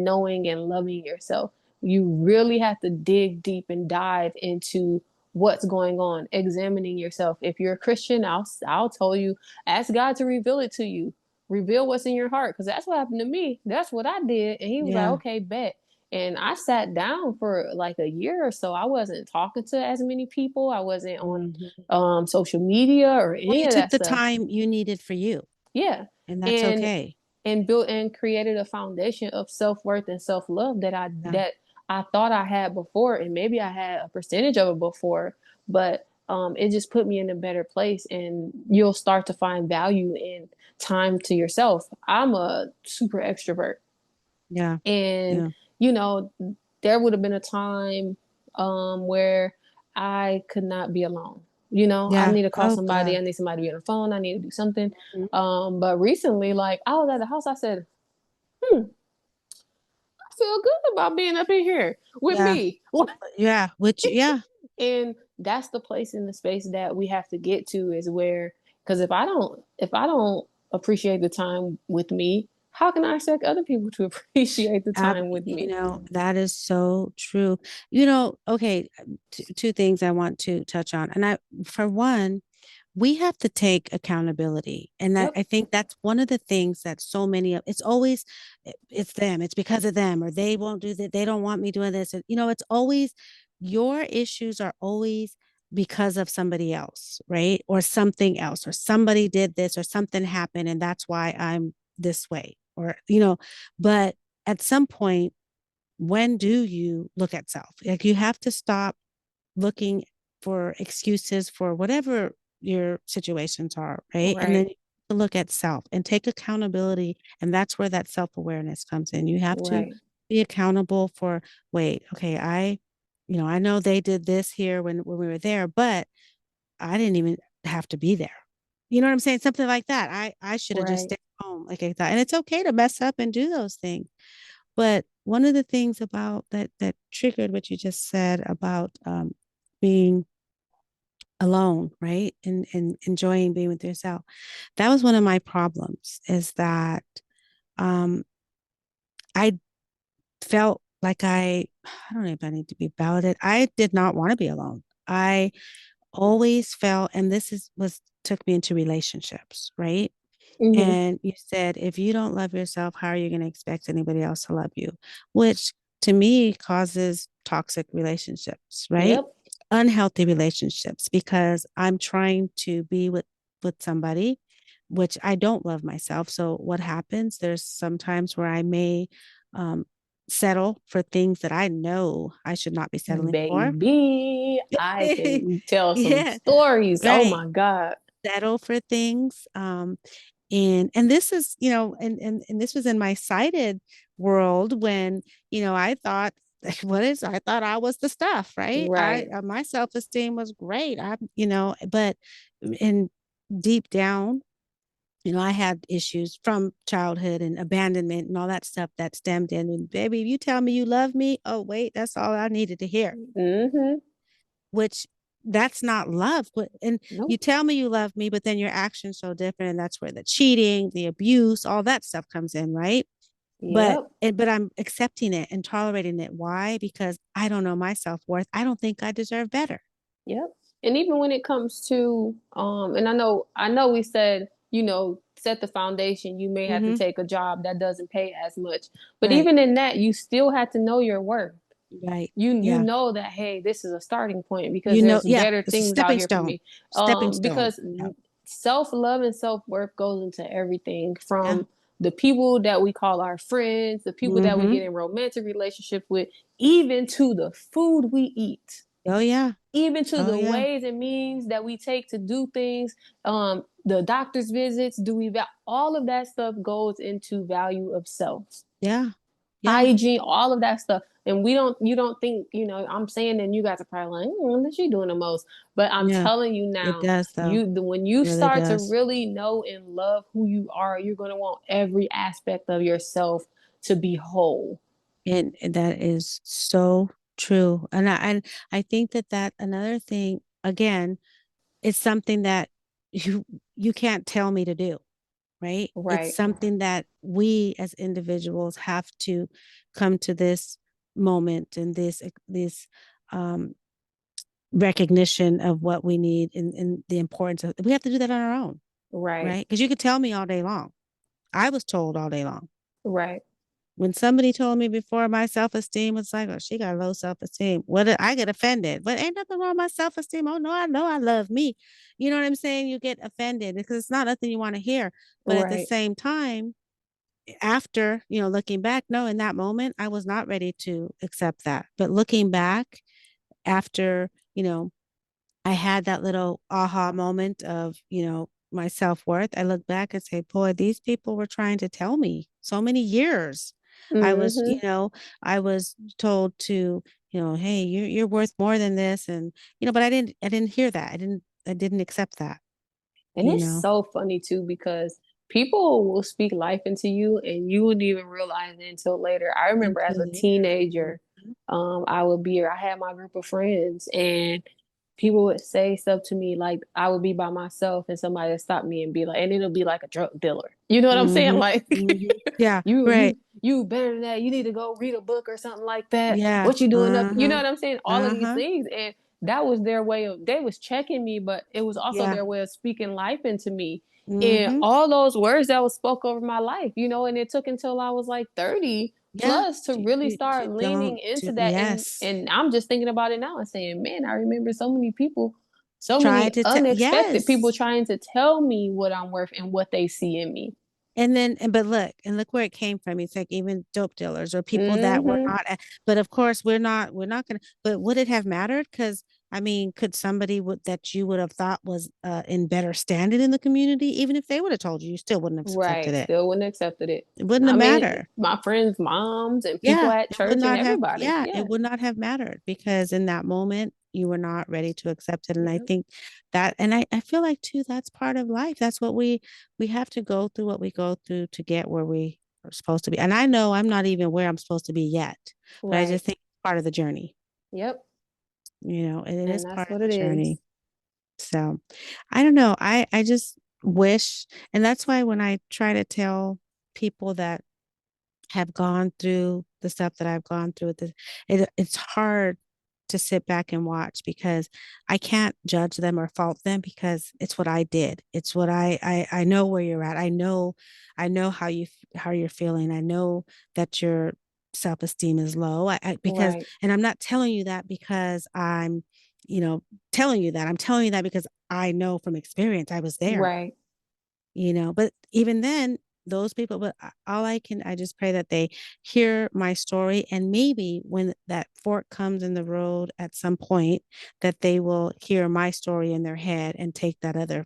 knowing and loving yourself. You really have to dig deep and dive into what's going on, examining yourself. If you're a Christian, I'll tell you, ask God to reveal it to you. Reveal what's in your heart, because that's what happened to me. That's what I did. And he was like, Yeah. okay, bet. And I sat down for like a year or so. I wasn't talking to as many people. I wasn't on Hmm. social media or Well, any you of took that the stuff. time you needed for you, Yeah. and that's And okay. built and created a foundation of self-worth and self-love Yeah. that I thought I had before, and maybe I had a percentage of it before, but it just put me in a better place, and you'll start to find value in time to yourself. I'm a super extrovert, Yeah. and Yeah. you know there would have been a time where I could not be alone. I Yeah. need to call Oh somebody. God. I need somebody to be on the phone. I need to do something. Mhm. But recently, like I was at the house, I said, hmm, I feel good about being up in here with Yeah. me. Yeah. Which, yeah. And that's the place in the space that we have to get to is where, because if I don't appreciate the time with me, how can I expect other people to appreciate the time with me? That is so true. Okay, two things I want to touch on. For one, we have to take accountability. And Yep. I think that's one of the things that so many of it's always it's them, it's because of them, or they won't do that, they don't want me doing this. It's always your issues are always because of somebody else, right? Or something else, or somebody did this, or something happened, and that's why I'm this way. But at some point, when do you look at self? Like you have to stop looking for excuses for whatever your situations are, right? And Right. then look at self and take accountability. And that's where that self awareness comes in. You have to Right. be accountable for, wait, okay, I know they did this here when we were there, but I didn't even have to be there. You know what I'm saying? Something like that. I should have just Right. stayed home like I thought. And it's okay to mess up and do those things. But one of the things about that triggered what you just said about being alone, right? And enjoying being with yourself. That was one of my problems is that um I felt like I don't know if I need to be validated. I did not want to be alone. I always felt, and this is was took me into relationships, right? Mm-hmm. And you said, if you don't love yourself, how are you going to expect anybody else to love you? Which to me causes toxic relationships, right? Yep. Unhealthy relationships because I'm trying to be with somebody, which I don't love myself. So what happens? There's sometimes where I may um, settle for things that I know I should not be settling for. Baby, I can tell some Yeah, stories. Oh right. my God. Settle for things. And this is, and this was in my sighted world when, I thought I thought I was the stuff, right? Right. My self-esteem was great. But in deep down, I had issues from childhood and abandonment and all that stuff that stemmed in. And baby, if you tell me you love me, oh wait, that's all I needed to hear. Mm-hmm. Which that's not love. And you Nope. tell me you love me, but then your actions so different, and that's where the cheating, the abuse, all that stuff comes in, right? But Yep. but I'm accepting it and tolerating it. Why? Because I don't know my self-worth. I don't think I deserve better. Yep. And even when it comes to and I know we said, set the foundation, you may have to Mm-hmm. take a job that doesn't pay as much. But Right. even in that, you still had to know your worth. Right. You Yeah. know that, hey, this is a starting point because there's Yeah, better it's a things out stepping here for stone. me. Stepping stone. Because Yeah. self-love and self-worth goes into everything Yeah. from the people that we call our friends, the people that we Mm-hmm. get in romantic relationships with, even to the food we eat, Oh yeah. even to Oh the yeah. ways and means that we take to do things, the doctor's visits, all of that stuff goes into value of self, Yeah. Yeah. hygiene, all of that stuff. And you don't think, I'm saying, and you guys are probably like, what is she doing the most? But I'm Yeah. telling you It now, does though. when It you really start to does. really know and love who you are, you're going to want every aspect of yourself to be whole. And that is so true. And I think that another thing again is something that you you can't tell me to do, right? It's Right. something that we as individuals have to come to this moment and this um recognition of what we need and the importance of we have to do that on our own, Right. right? Because you could tell me all day long. I was told all day long. Right. When somebody told me before my self-esteem was like, oh, she got low self-esteem. What did I get offended? But ain't nothing wrong with my self-esteem. Oh no, I know I love me. You know what I'm saying? You get offended because it's not nothing you want to hear. But at the Right. same time, after, looking back, no, in that moment, I was not ready to accept that. But looking back after, I had that little aha moment of, my self-worth. I look back and say, boy, these people were trying to tell me so many years. I was, Mm-hmm. I was told to, hey, you're worth more than this. And, but I didn't hear that. didn't accept that, And you it's know, so funny too because people will speak life into you and you wouldn't even realize it until later. I remember as until a later. teenager, I had my group of friends and people would say stuff to me like I would be by myself and somebody would stop me and be like, and it'll be like a drug dealer. You know what I'm saying? Mm-hmm. Like Mm-hmm. Yeah, you right. you you better than that. You need to go read a book or something like that. Yeah. What you doing up? You know Uh-huh. what I'm saying? All of these Uh-huh. things. And that was their way of they was checking me, but it was also Yeah. their way of speaking life into me. And Mm-hmm. all those words that was spoke over my life, and it took until I was like 30 Yeah. plus to really To start leaning don't to into that. And yes. and I'm just thinking about it now and saying, man, I remember so many people, so Try many to tell unexpected people yes. trying to tell me what I'm worth and what they see in me. And then, but look where it came from. It's like even dope dealers or people that were Mm-hmm. not, but of course we're not gonna, but would it have mattered? Because I mean, could somebody would that you would have thought was in better standing in the community, even if they would have told you, you still wouldn't have accepted Right. it. Still wouldn't have accepted it. It wouldn't I have mean, mattered. my friends' moms and people Yeah, at it would church and not have, everybody. yeah, it Yeah. would not have mattered because in that moment you were not ready to accept it. And I Yeah. think that, and I feel like too, that's part of life. That's what we have to go through what we go through to get where we are supposed to be. And I know I'm not even where I'm supposed to be yet, but I Right. just think it's part of the journey, Yep. and it is And that's part of what the it journey. is. So I don't know. I just wish, and that's why when I try to tell people that have gone through the stuff that I've gone through with it's hard to sit back and watch because I can't judge them or fault them because it's what I did. It's what I know where you're at. I know how you're feeling. I know that your self-esteem is low. Because Right. and I'm not telling you that because I'm, you know, telling you that. I'm telling you that because I know from experience I was there, Right. but even then those people, but I just pray that they hear my story and maybe when that fork comes in the road at some point that they will hear my story in their head and take that other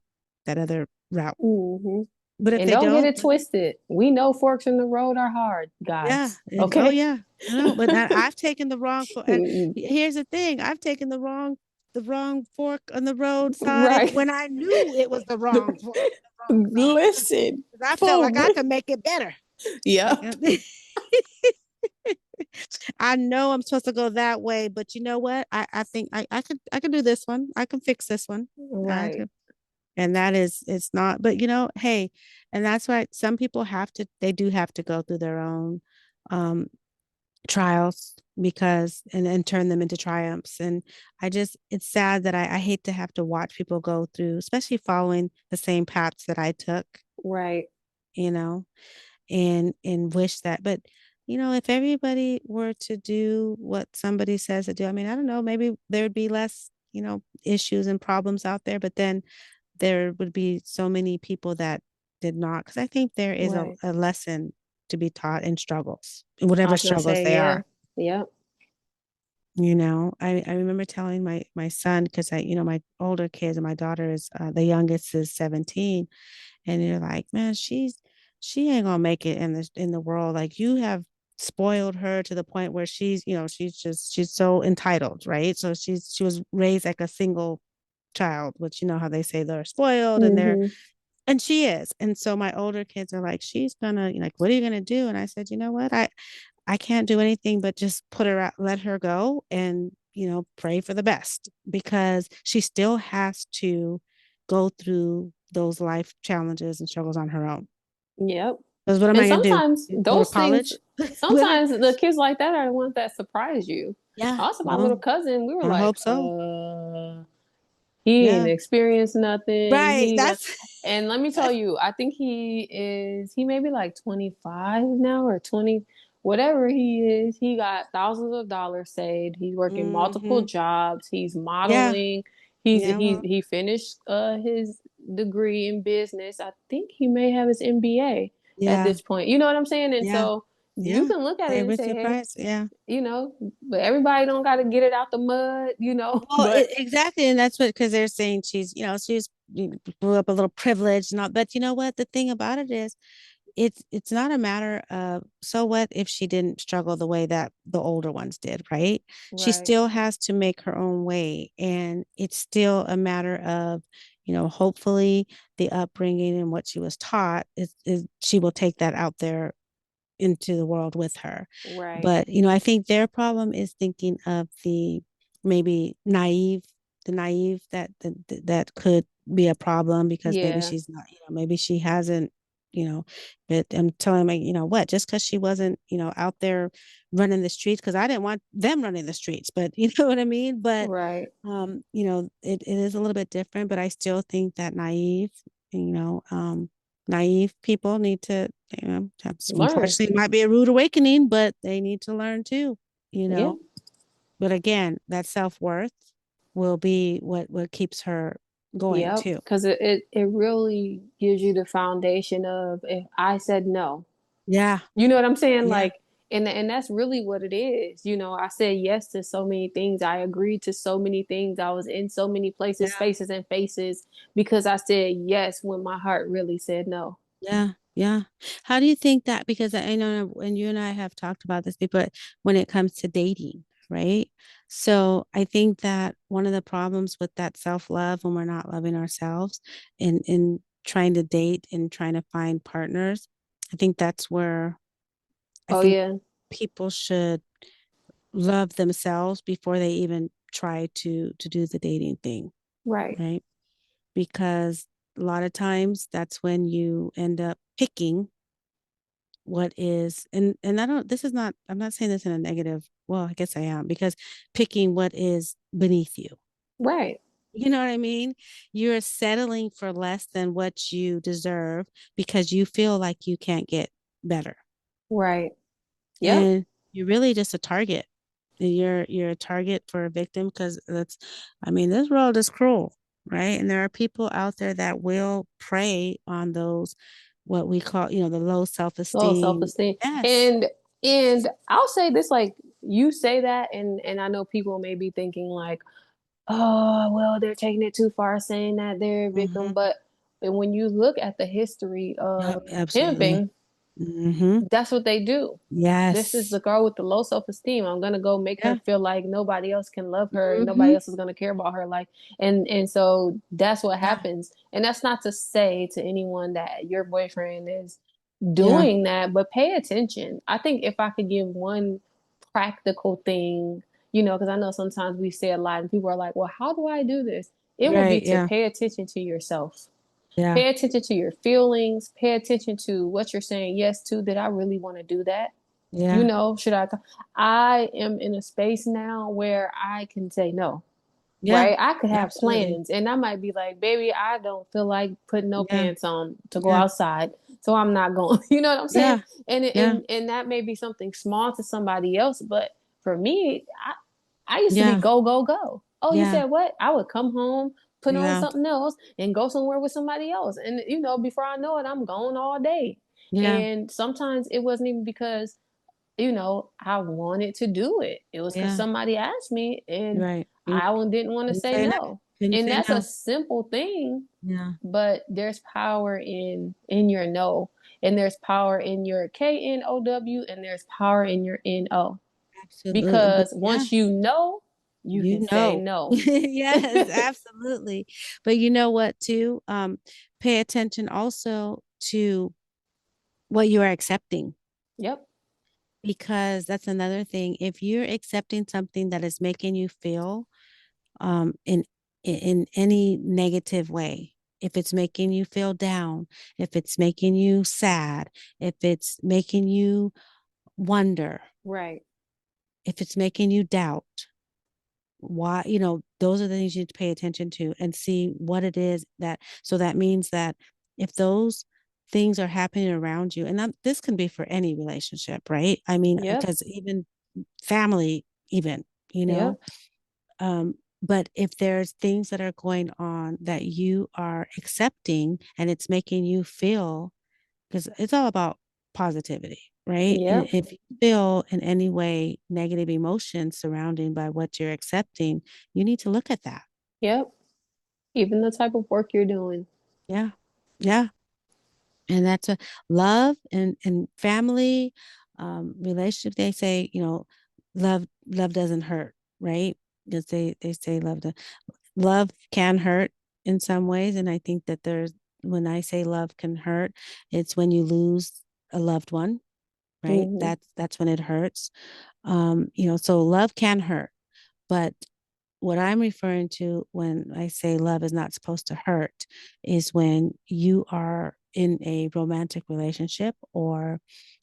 route. Mm-hmm. But if And they don't get don't, it twisted. We know forks in the road are hard, yeah, guys. oh Okay. yeah, no, but I've taken the wrong for and here's the thing, I've taken the wrong fork on the roadside Right. when I knew it was the wrong fork on the wrong side because Listen, I felt for like I real. could make it better. Like, Yep. I know I'm supposed to go that way, but you know what? I think I could do this one. I can fix this one. I Right. could, and that is it's not. But hey, and that's why some people they do have to go through their own um trials because and turn them into triumphs. And it's sad that I hate to have to watch people go through, especially following the same paths that I took, Right. you know and wish that. But if everybody were to do what somebody says to do, I mean, I don't know, maybe there would be less issues and problems out there, but then there would be so many people that did not, because I think there is a, Right. a lesson to be taught in struggles, I whatever was gonna struggles say, they yeah. are. Yep. I remember telling my son, because my older kids and my daughter is the youngest is 17, and you're like, man, she ain't gonna make it in the world. Like, you have spoiled her to the point where she's so entitled, right? So she was raised like a single child, which how they say they're spoiled, Mm-hmm. and she is. And so my older kids are like, she's gonna, like, what are you gonna do? And I said, you know what, I can't do anything but just put her out, let her go, and pray for the best, because she still has to go through those life challenges and struggles on her own. Yep. Because what am And I going to sometimes do? Go to those things, college? What am I? sometimes the kids like that are the ones that surprise you. Yeah. Also, my little Well, cousin, we were I like, hope so. he ain't Yeah. experienced nothing. Right. That's And let me tell you, I think he may be like 25 now or 20, whatever he is. He got thousands of dollars saved. He's working multiple hmm jobs. He's yeah. modeling. Yeah. Well, He finished his degree in business. I think he may have his MBA at yeah. this point. You know what I'm saying? And Yeah. so you Yeah. can look at it Play and with say, your hey, price. Yeah. but everybody don't got to get it out the mud, Well, but exactly, and that's what, because they're saying she's grew up a little privileged, and all. But you know what? The thing about it is, it's not a matter of, so what if she didn't struggle the way that the older ones did, right? She Right. still has to make her own way, and it's still a matter of, hopefully the upbringing and what she was taught is she will take that out there into the world with her. Right. But, I think their problem is thinking of the maybe the naive that could be a problem because maybe Yeah. she's not, maybe she hasn't, but I'm telling me, what, just because she wasn't, out there running the streets, because I didn't want them running the streets, but you know what I mean? But Right. it is a little bit different, but I still think that you know, um, naive people need to, Learn. unfortunately, it might be a rude awakening, but they need to learn too, you Yeah. know. But again, that self-worth will be what keeps her going Yep. too. Because it really gives you the foundation of if I said no. Yeah, You know what I'm saying? yeah, Like, and that's really what it is. I said yes to so many things. I agreed to so many things. I was in so many places, yeah. spaces, and faces because I said yes when my heart really said no. Yeah, yeah. How do you think that? Because I know, and you and I have talked about this before, when it comes to dating, right? So I think that one of the problems with that self-love, when we're not loving ourselves in trying to date and trying to find partners, I think that's where I Oh think yeah. people should love themselves before they even try to do the dating thing, Right. right? Because a lot of times that's when you end up picking what is, and I don't, this is not, I'm not saying this in a negative, well, I guess I am, because picking what is beneath you. Right. You know what I mean? You're settling for less than what you deserve because you feel like you can't get better. Right. Yep. And you're really just a target. You're a target for a victim, because that's, I mean, this world is cruel, right? And there are people out there that will prey on those, what we call, the low Low self-esteem. self-esteem. Yes. And I'll say this, like you say that, and I know people may be thinking like, oh, well, they're taking it too far saying that they're a victim. Mm-hmm. But when you look at the history Yep, of absolutely. pimping, Mm-hmm. that's what they do. This is Yes. the girl with the low self-esteem. I'm gonna go make her Yeah. feel like nobody else can love her and Mm-hmm. nobody else is gonna care about her. Like, and so that's what Yeah. happens. And that's not to say to anyone that your boyfriend is Yeah. doing that, but pay attention. I think if I could give one practical thing, because I know sometimes we say a lot and people are like, well, how do I do this? It would be Right. to Yeah. pay attention to yourself. Yeah. Pay attention to your feelings. Pay attention to what you're saying yes to. Did I really want to do that? Yeah. Should I? I am in a space now where I can say no, Yeah. right? I could have Absolutely. plans and I might be like, baby, I don't feel like putting no Yeah. pants on to go Yeah. outside. So I'm not going. You know what I'm saying? Yeah. And Yeah. and that may be something small to somebody else, but for me, I used to be Yeah. go, go, go. Oh, you Yeah. said what? I would come home, put on Yeah. something else, and go somewhere with somebody else. And before I know it, I'm gone all day. Yeah. And sometimes it wasn't even because I wanted to do it. It was because Yeah. somebody asked me and Right. You I didn't want to couldn't say say no. no. Couldn't And say that's a no. simple thing, Yeah. but there's power in your no. And there's power in your KNOW and there's power in your NO. Absolutely. But Because yeah, once you know, you can you say know. no. Yes, absolutely. But you know what, too? Pay attention also to what you are accepting, Yep. because that's another thing. If you're accepting something that is making you feel in any negative way, if it's making you feel down, if it's making you sad, if it's making you wonder, Right. if it's making you doubt, why, those are the things you need to pay attention to and see what it is that, so that means that if those things are happening around you, and this can be for any relationship, right? I mean, Yep. because even family, even, you know, Yep. um, but if there's things that are going on that you are accepting and it's making you feel, because it's all about positivity, right? And Yep. if you feel in any way negative emotions surrounding by what you're accepting, you need to look at that. Yep. Even the type of work you're doing. Yeah. Yeah. And that's a love and family relationship. They say, love doesn't hurt, right? Because they say love can hurt in some ways. And I think that there's when I say love can hurt, it's when you lose a loved one, right? Hmm. That's when it hurts. So love can hurt, but what I'm referring to when I say love is not supposed to hurt is when you are in a romantic relationship or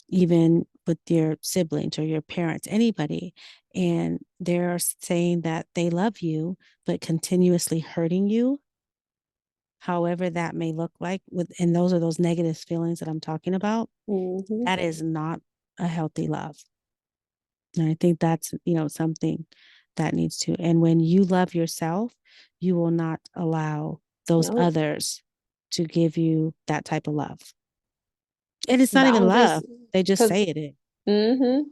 even with your siblings or your parents, anybody, and they're saying that they love you, but continuously hurting you, however that may look like, and those are those negative feelings that I'm talking about. Hmm. That is not a healthy love. And I think that's, something that needs to. And when you love yourself, you will not allow those No others to give you that type of love. And it's not even boundaries, love. They just because say it is. hmm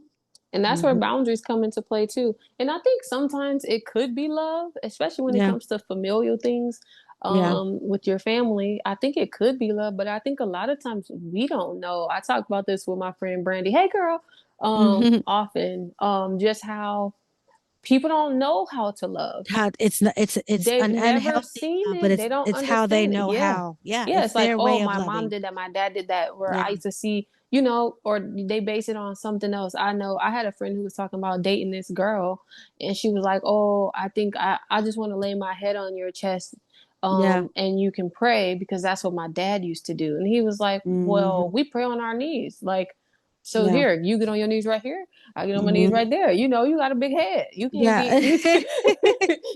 and that's where Mm-hmm. boundaries come into play too. And I think sometimes it could be love, especially when it Yeah. comes to familial things Yeah. with your family. I think it could be love, but I think a lot of times we don't know. I talk about this with my friend Brandy. Hey girl, Mm-hmm. often just how people don't know how to love. How it's They've an never unhealthy seen love, but it. it's They don't it's how they understand it. know Yeah. how. Yeah, Yeah. it's It's like, their oh, way of my mom loving. did that. My dad did that. Where I Yeah. used to see, or they base it on something else. I know I had a friend who was talking about dating this girl, and she was like, oh, I think I just want to lay my head on your chest. Yeah. And you can pray because that's what my dad used to do. And he was like, well, Mm-hmm. we pray on our knees. Like, so Yeah. here, you get on your knees right here. I get on my knees Mm-hmm. right there. You got a big head. You can't get Yeah. you.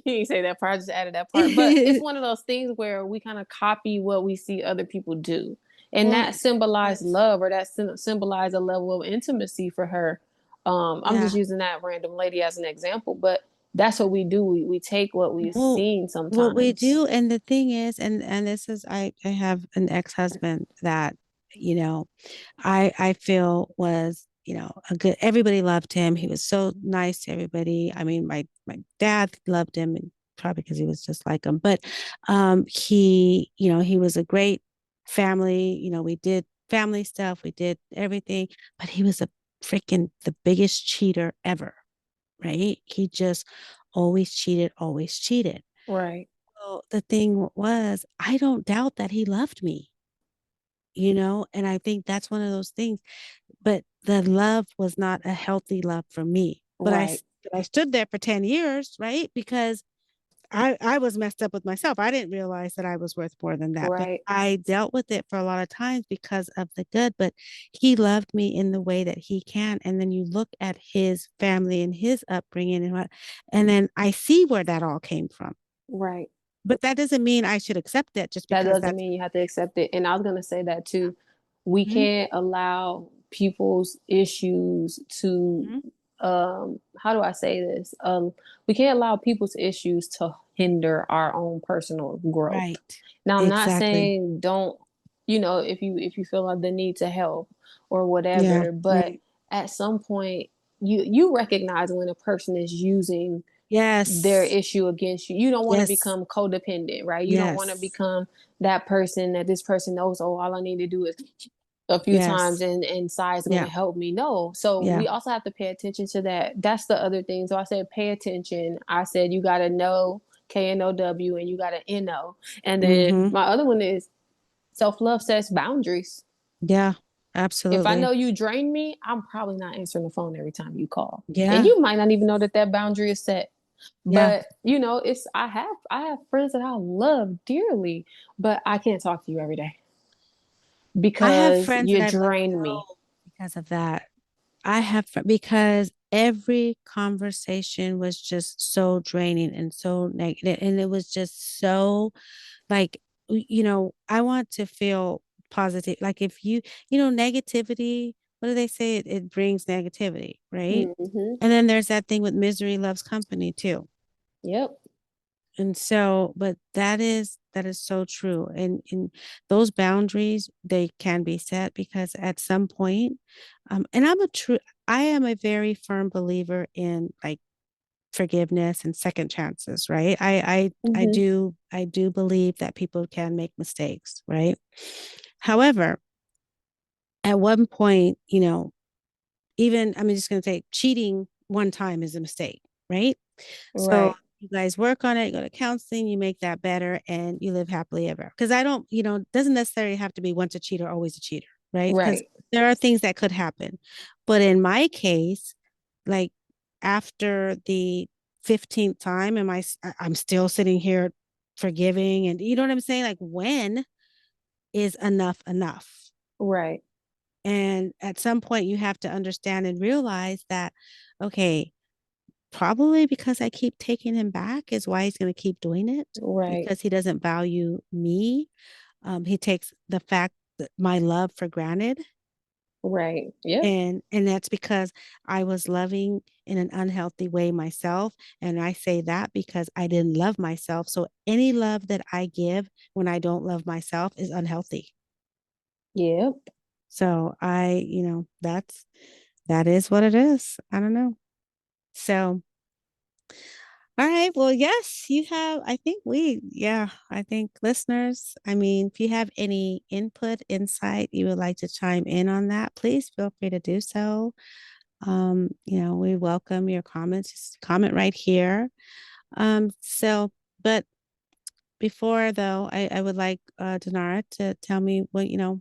He didn't say that part. I just added that part. But it's one of those things where we kind of copy what we see other people do, and Well, that symbolized yes. love, or that symbolized a level of intimacy for her. I'm just Yeah. using that random lady as an example, but that's what we do. We take what we've Well, seen what we sometimes. do, and the thing is, and this is, I have an ex-husband that, you know, I feel was, a good. Everybody loved him. He was so nice to everybody. I mean, my dad loved him, and probably because he was just like him. But he was a great family. We did family stuff. We did everything, but he was a freaking the biggest cheater ever, right? He just always cheated, always cheated. Right, Well, the thing was, I don't doubt that he loved me, and I think that's one of those things. But the love was not a healthy love for me. right, But I stood there for 10 years, right? Because I was messed up with myself. I didn't realize that I was worth more than that, but right, I dealt with it for a lot of times because of the good. But he loved me in the way that he can. And then you look at his family and his upbringing and then I see where that all came from. right. But that doesn't mean I should accept it just That because doesn't that's mean you have to accept it. And I was gonna say that too. We Mhm, can't allow people's issues to mhm. how do I say this? We can't allow people's issues to hinder our own personal growth. Right. Now I'm not Exactly. saying don't, if you feel like the need to help or Yeah. whatever, but Right. at some point you recognize when a person is using their Yes. issue against you. You don't want to Yes. become codependent, right? You don't want to Yes. become that person that this person knows, oh, all I need to do is a few times Yes. and Sai is going to Yeah. help me. No. So Yeah. we also have to pay attention to that. That's the other thing. So I said, pay attention. I said, you got to know KNOW and you got to NO. And then Mm-hmm. my other one is self love sets boundaries. Yeah. If I know Absolutely. you drain me, I'm probably not answering the phone every time you call. And Yeah. you might not even know that that boundary is set. Yeah. But it's I have friends that I love dearly, but I can't talk to you every day I have because friends that you I've let drain me. go because of that. Because every conversation was just so draining and so negative, and it was just so like, I want to feel positive. Like if negativity, what do they say? It brings negativity, right? Hmm. And then there's that thing with misery loves company too. Yep. And so, but that is so true. And those boundaries, they can be set because at some point, and I am a very firm believer in like forgiveness and second chances, right? I do believe that people can make mistakes, right? However, at one point, even I'm just going to say cheating one time is a mistake, right? So Right. you guys work on it, you go to counseling, you make that better, and you live happily ever. Because I don't, doesn't necessarily have to be once a cheater, always a cheater, right? Because Right. there are things that could happen. But in my case, like after the 15th time, I'm still sitting here forgiving, and you know what I'm saying? Like when is enough enough? Right. And at some point, you have to understand and realize that, okay, probably because I keep taking him back is why he's going to keep doing it Right. because he doesn't value me. He takes the fact that my love for granted. Right. Yep. And that's because I was loving in an unhealthy way myself. And I say that because I didn't love myself. So any love that I give when I don't love myself is unhealthy. Yep. So that is what it is. I don't know. So, all right. Well, yes, you have. I think listeners, I mean, if you have any input, insight, you would like to chime in on that, please feel free to do so. We welcome your comments. Just comment right here. But before though, I would like Danara to tell me what you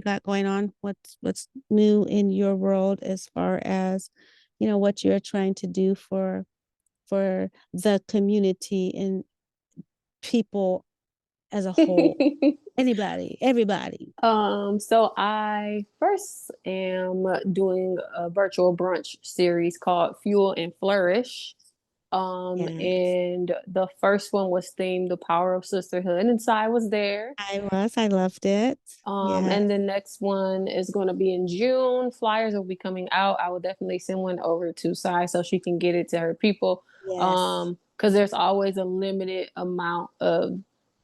got going on, what's new in your world as far as, what you're trying to do for the community and people as a whole. Anybody, everybody. So I first am doing a virtual brunch series called Fuel and Flourish. Yes, And the first one was themed The Power of Sisterhood, and so I was there. I loved it. Yes, And the next one is going to be in June. Flyers will be coming out. I will definitely send one over to Sai so she can get it to her people. yes. Because there's always a limited amount of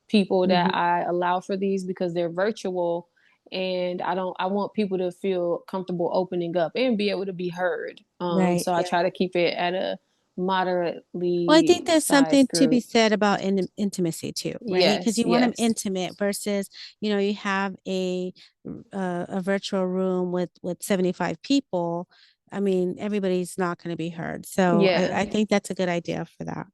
people Hmm. that I allow for these because they're virtual, and I want people to feel comfortable opening up and be able to be heard. Right, So I yeah. try to keep it at a Well, I moderately think there's something sized to be group. said about intimacy too, right? Because Yes, you want them yes. intimate versus, you have a virtual room with 75 people. I mean, everybody's not going to be heard. So Yeah. I think that's a good idea for that.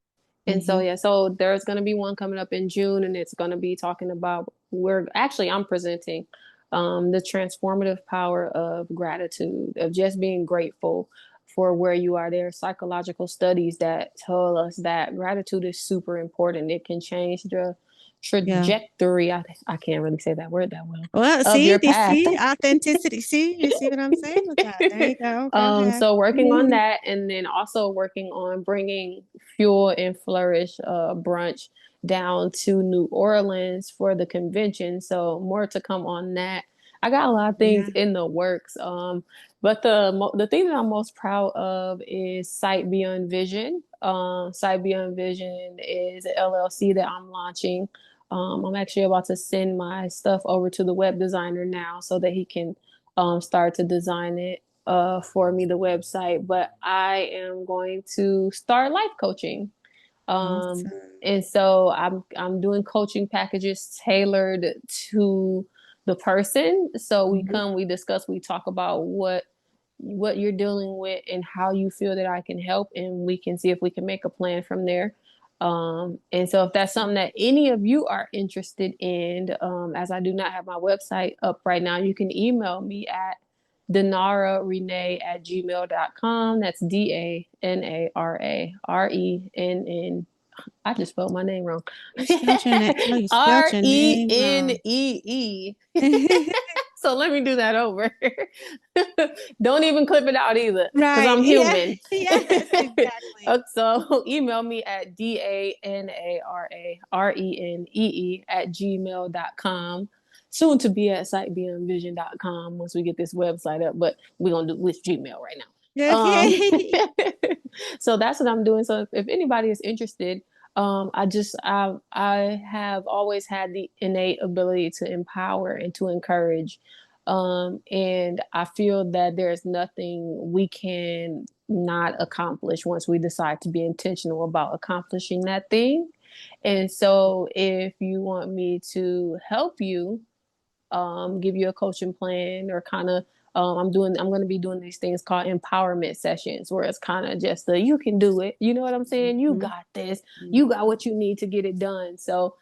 And so Hmm. yeah, so there's gonna be one coming up in June, and it's gonna be talking about I'm presenting the transformative power of gratitude, of just being grateful for where you are. There are psychological studies that tell us that gratitude is super important. It can change the Yeah. trajectory. I can't really say that word that well Well, of see, your do you path. see authenticity? See, you see what I'm saying with that? There you go. Go ahead. So working on that, and then also working on bringing Fuel and Flourish brunch down to New Orleans for the convention. So more to come on that. I got a lot of things Yeah. in the works. But the thing that I'm most proud of is Sight Beyond Vision. Sight Beyond Vision is an LLC that I'm launching. I'm actually about to send my stuff over to the web designer now so that he can start to design it for me, the website. But I am going to start life coaching. Um, Awesome. and so I'm doing coaching packages tailored to the person. So Mhm. we discuss, we talk about what you're dealing with and how you feel that I can help, and we can see if we can make a plan from there. And so if that's something that any of you are interested in, as I do not have my website up right now, you can email me at danararenee@gmail.com. That's DANARARENN. I just spelled my name wrong. You spelled your name. Oh, you spelled your name wrong. RENEE. So let me do that over. Don't even clip it out either, because Right. I'm Yeah. human. Yes, exactly. So email me at danararenee@gmail.com. Soon to be at sightbeyondvision.com once we get this website up, but we're going to do with Gmail right now. Um, Okay. so that's what I'm doing. So if anybody is interested, I have always had the innate ability to empower and to encourage. And I feel that there's nothing we can not accomplish once we decide to be intentional about accomplishing that thing. And so if you want me to help you give you a coaching plan or kind of I'm going to be doing these things called empowerment sessions where it's kind of just the you can do it. You know what I'm saying? You Mhm. got this. Mhm. You got what you need to get it done. So,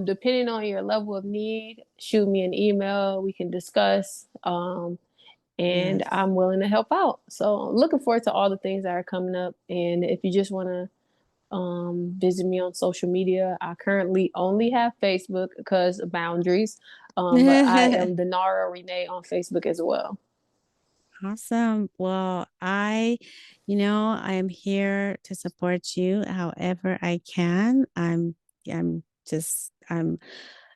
depending on your level of need, shoot me an email. We can discuss. And Yes. I'm willing to help out. So, looking forward to all the things that are coming up. And if you just want to visit me on social media. I currently only have Facebook because of boundaries, but I am Danara Renee on Facebook as well. Awesome. Well, I am here to support you however I can. I'm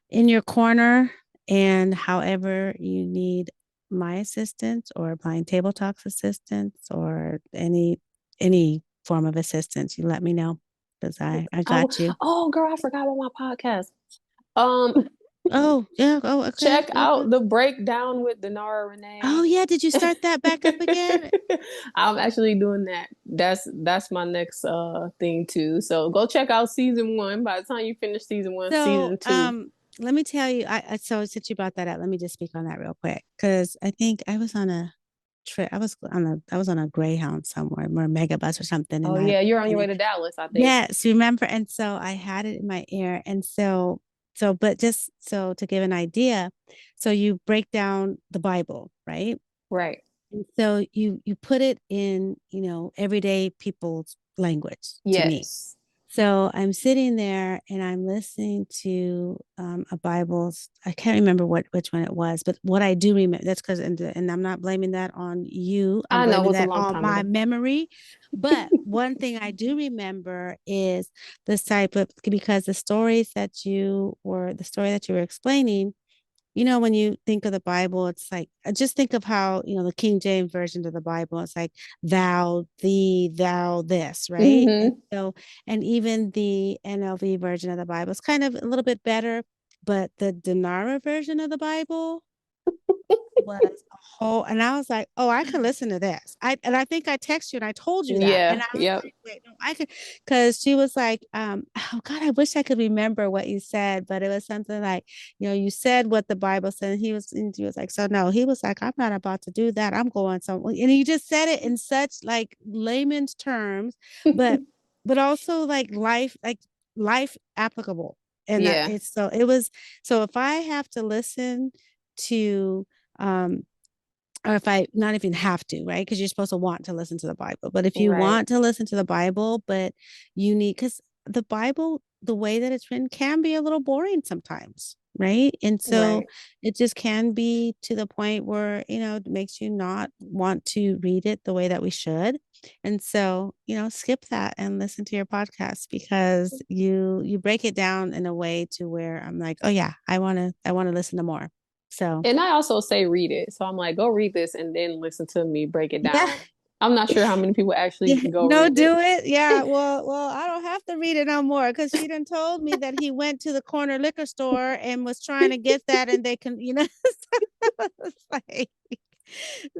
in your corner, and however you need my assistance or blind table talks assistance or any form of assistance, you let me know because I Oh, got you. oh, girl, I forgot about my podcast. Um, Oh, yeah. Oh, okay. check Okay. out the breakdown with Danara Oh, Renee. yeah. Did you start that back up again? I'm actually doing that. That's my next thing too. So go check out season one. By the time you finish season one, So, season two. let me tell you, so since you brought that up, let me just speak on that real quick because I think I was on a trip. I was on a Greyhound somewhere, or mega bus or something, Oh and yeah, you're on your way to Dallas, I think. yes, remember, and so I had it in my ear, and but just so to give an idea, so you break down the Bible, right? Right. And so you put it in, everyday people's language to me. Yes. So I'm sitting there and I'm listening to a Bible. I can't remember which one it was, but what I do remember, that's because, and I'm not blaming that on you. I'm I know it blaming was a that long on time my ago. memory. But one thing I do remember is this type of, because the story that you were explaining, when you think of the Bible, it's like, just think of how, the King James version of the Bible, it's like thou, thee, thou, this, right? And Hmm. so, and even the NLV version of the Bible is kind of a little bit better, but the Danara version of the Bible was a whole, and I was like, oh, I can listen to this. I think I texted you and I told you that. And Yeah. I was Yep. like, wait, no, I could, because she was like, oh God, I wish I could remember what you said, but it was something like, you said what the Bible said. And he was like, so no, he was like, I'm not about to do that. I'm going somewhere. And he just said it in such like layman's terms, but also like life applicable. And Yeah. so if I have to listen to um or if I not even have to, right? Because you're supposed to want to listen to the Bible. But if you Right. want to listen to the Bible, but because the Bible, the way that it's written can be a little boring sometimes, right? And so Right. it just can be to the point where, it makes you not want to read it the way that we should. And so, skip that and listen to your podcast because you break it down in a way to where I'm like, oh yeah, I want to listen to more. So And I also say read it. So I'm like, go read this and then listen to me break it yeah. down. I'm not sure how many people actually Yeah, go read it. do it. Yeah, well, I don't have to read it no more because she done told me that he went to the corner liquor store and was trying to get that, and they can, it's like,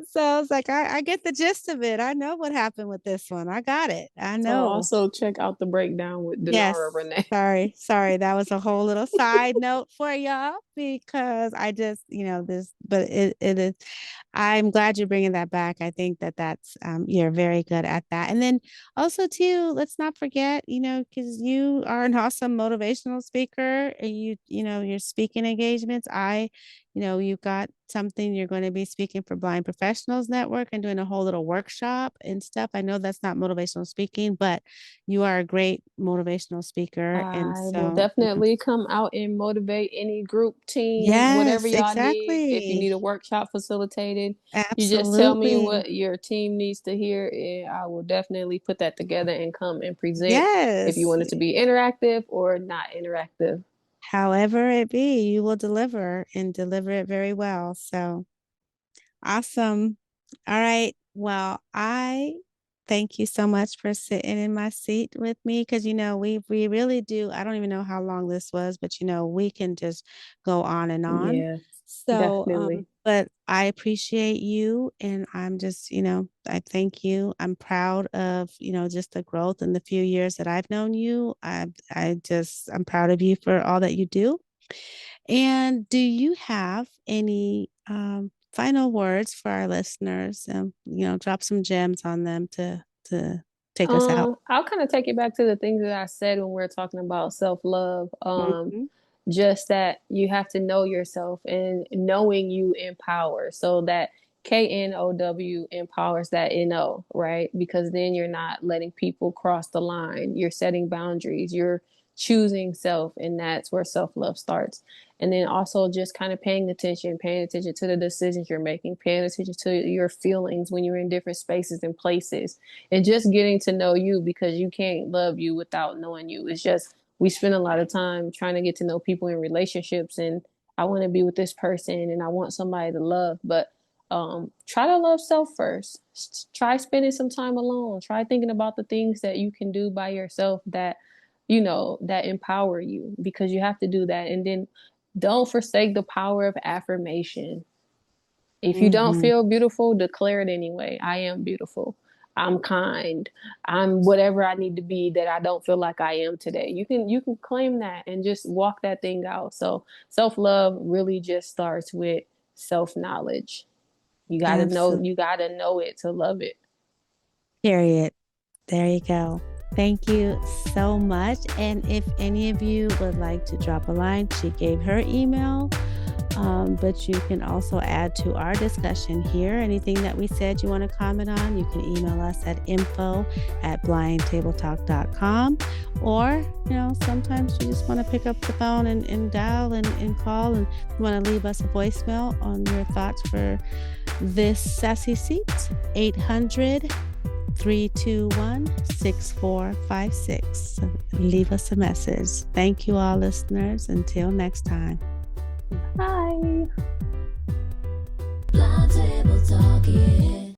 so I was like, I get the gist of it. I know what happened with this one. I got it. I So know. also check out the breakdown with Danara Yes. Renee. Sorry. That was a whole little side note for y'all because I just, but it is, I'm glad you're bringing that back. I think that's, you're very good at that. And then also too, let's not forget, because you are an awesome motivational speaker and your speaking engagements. You've got something you're going to be speaking for Blind Professionals Network and doing a whole little workshop and stuff. I know that's not motivational speaking, but you are a great motivational speaker. And I will so, definitely come out and motivate any group, team, whatever yes, y'all need. If you need exactly. a workshop facilitated, you just tell me Absolutely. what your team needs to hear, and I will definitely put that together and come and present if you Yes. want it to be interactive or not interactive. However it be, you will deliver and deliver it very well. So, awesome. All right. Well, I thank you so much for sitting in my seat with me because we really do. I don't even know how long this was, but we can just go on and on. Yeah, So, definitely. but I appreciate you and I'm just, I thank you. I'm proud of, just the growth in the few years that I've known you. I'm proud of you for all that you do. And do you have any final words for our listeners? Drop some gems on them to take us out. I'll kind of take it back to the things that I said when we're talking about self-love. Mm-hmm. Just that you have to know yourself, and knowing you empower. So that KNOW empowers that NO, right? Because then you're not letting people cross the line. You're setting boundaries. You're choosing self, and that's where self-love starts. And then also just kind of paying attention to the decisions you're making, paying attention to your feelings when you're in different spaces and places, and just getting to know you, because you can't love you without knowing you. It's just, we spend a lot of time trying to get to know people in relationships, and I want to be with this person and I want somebody to love, but try to love self first. Try spending some time alone. Try thinking about the things that you can do by yourself that, that empower you, because you have to do that. And then don't forsake the power of affirmation. If you don't Mm-hmm. feel beautiful, declare it anyway. I am beautiful. I'm kind. I'm whatever I need to be that I don't feel like I am today. You can claim that and just walk that thing out. So self-love really just starts with self-knowledge. Absolutely. You gotta know it to love it. Period. There you go. Thank you so much. And if any of you would like to drop a line, she gave her email. But you can also add to our discussion here. Anything that we said you want to comment on, you can email us at info@blindtabletalk.com. Or, sometimes you just want to pick up the phone and dial and call, and you want to leave us a voicemail on your thoughts for this Sassy Seat. 800-321-6456. Leave us a message. Thank you all, listeners. Until next time. Bye. Blind Table Talk, yeah.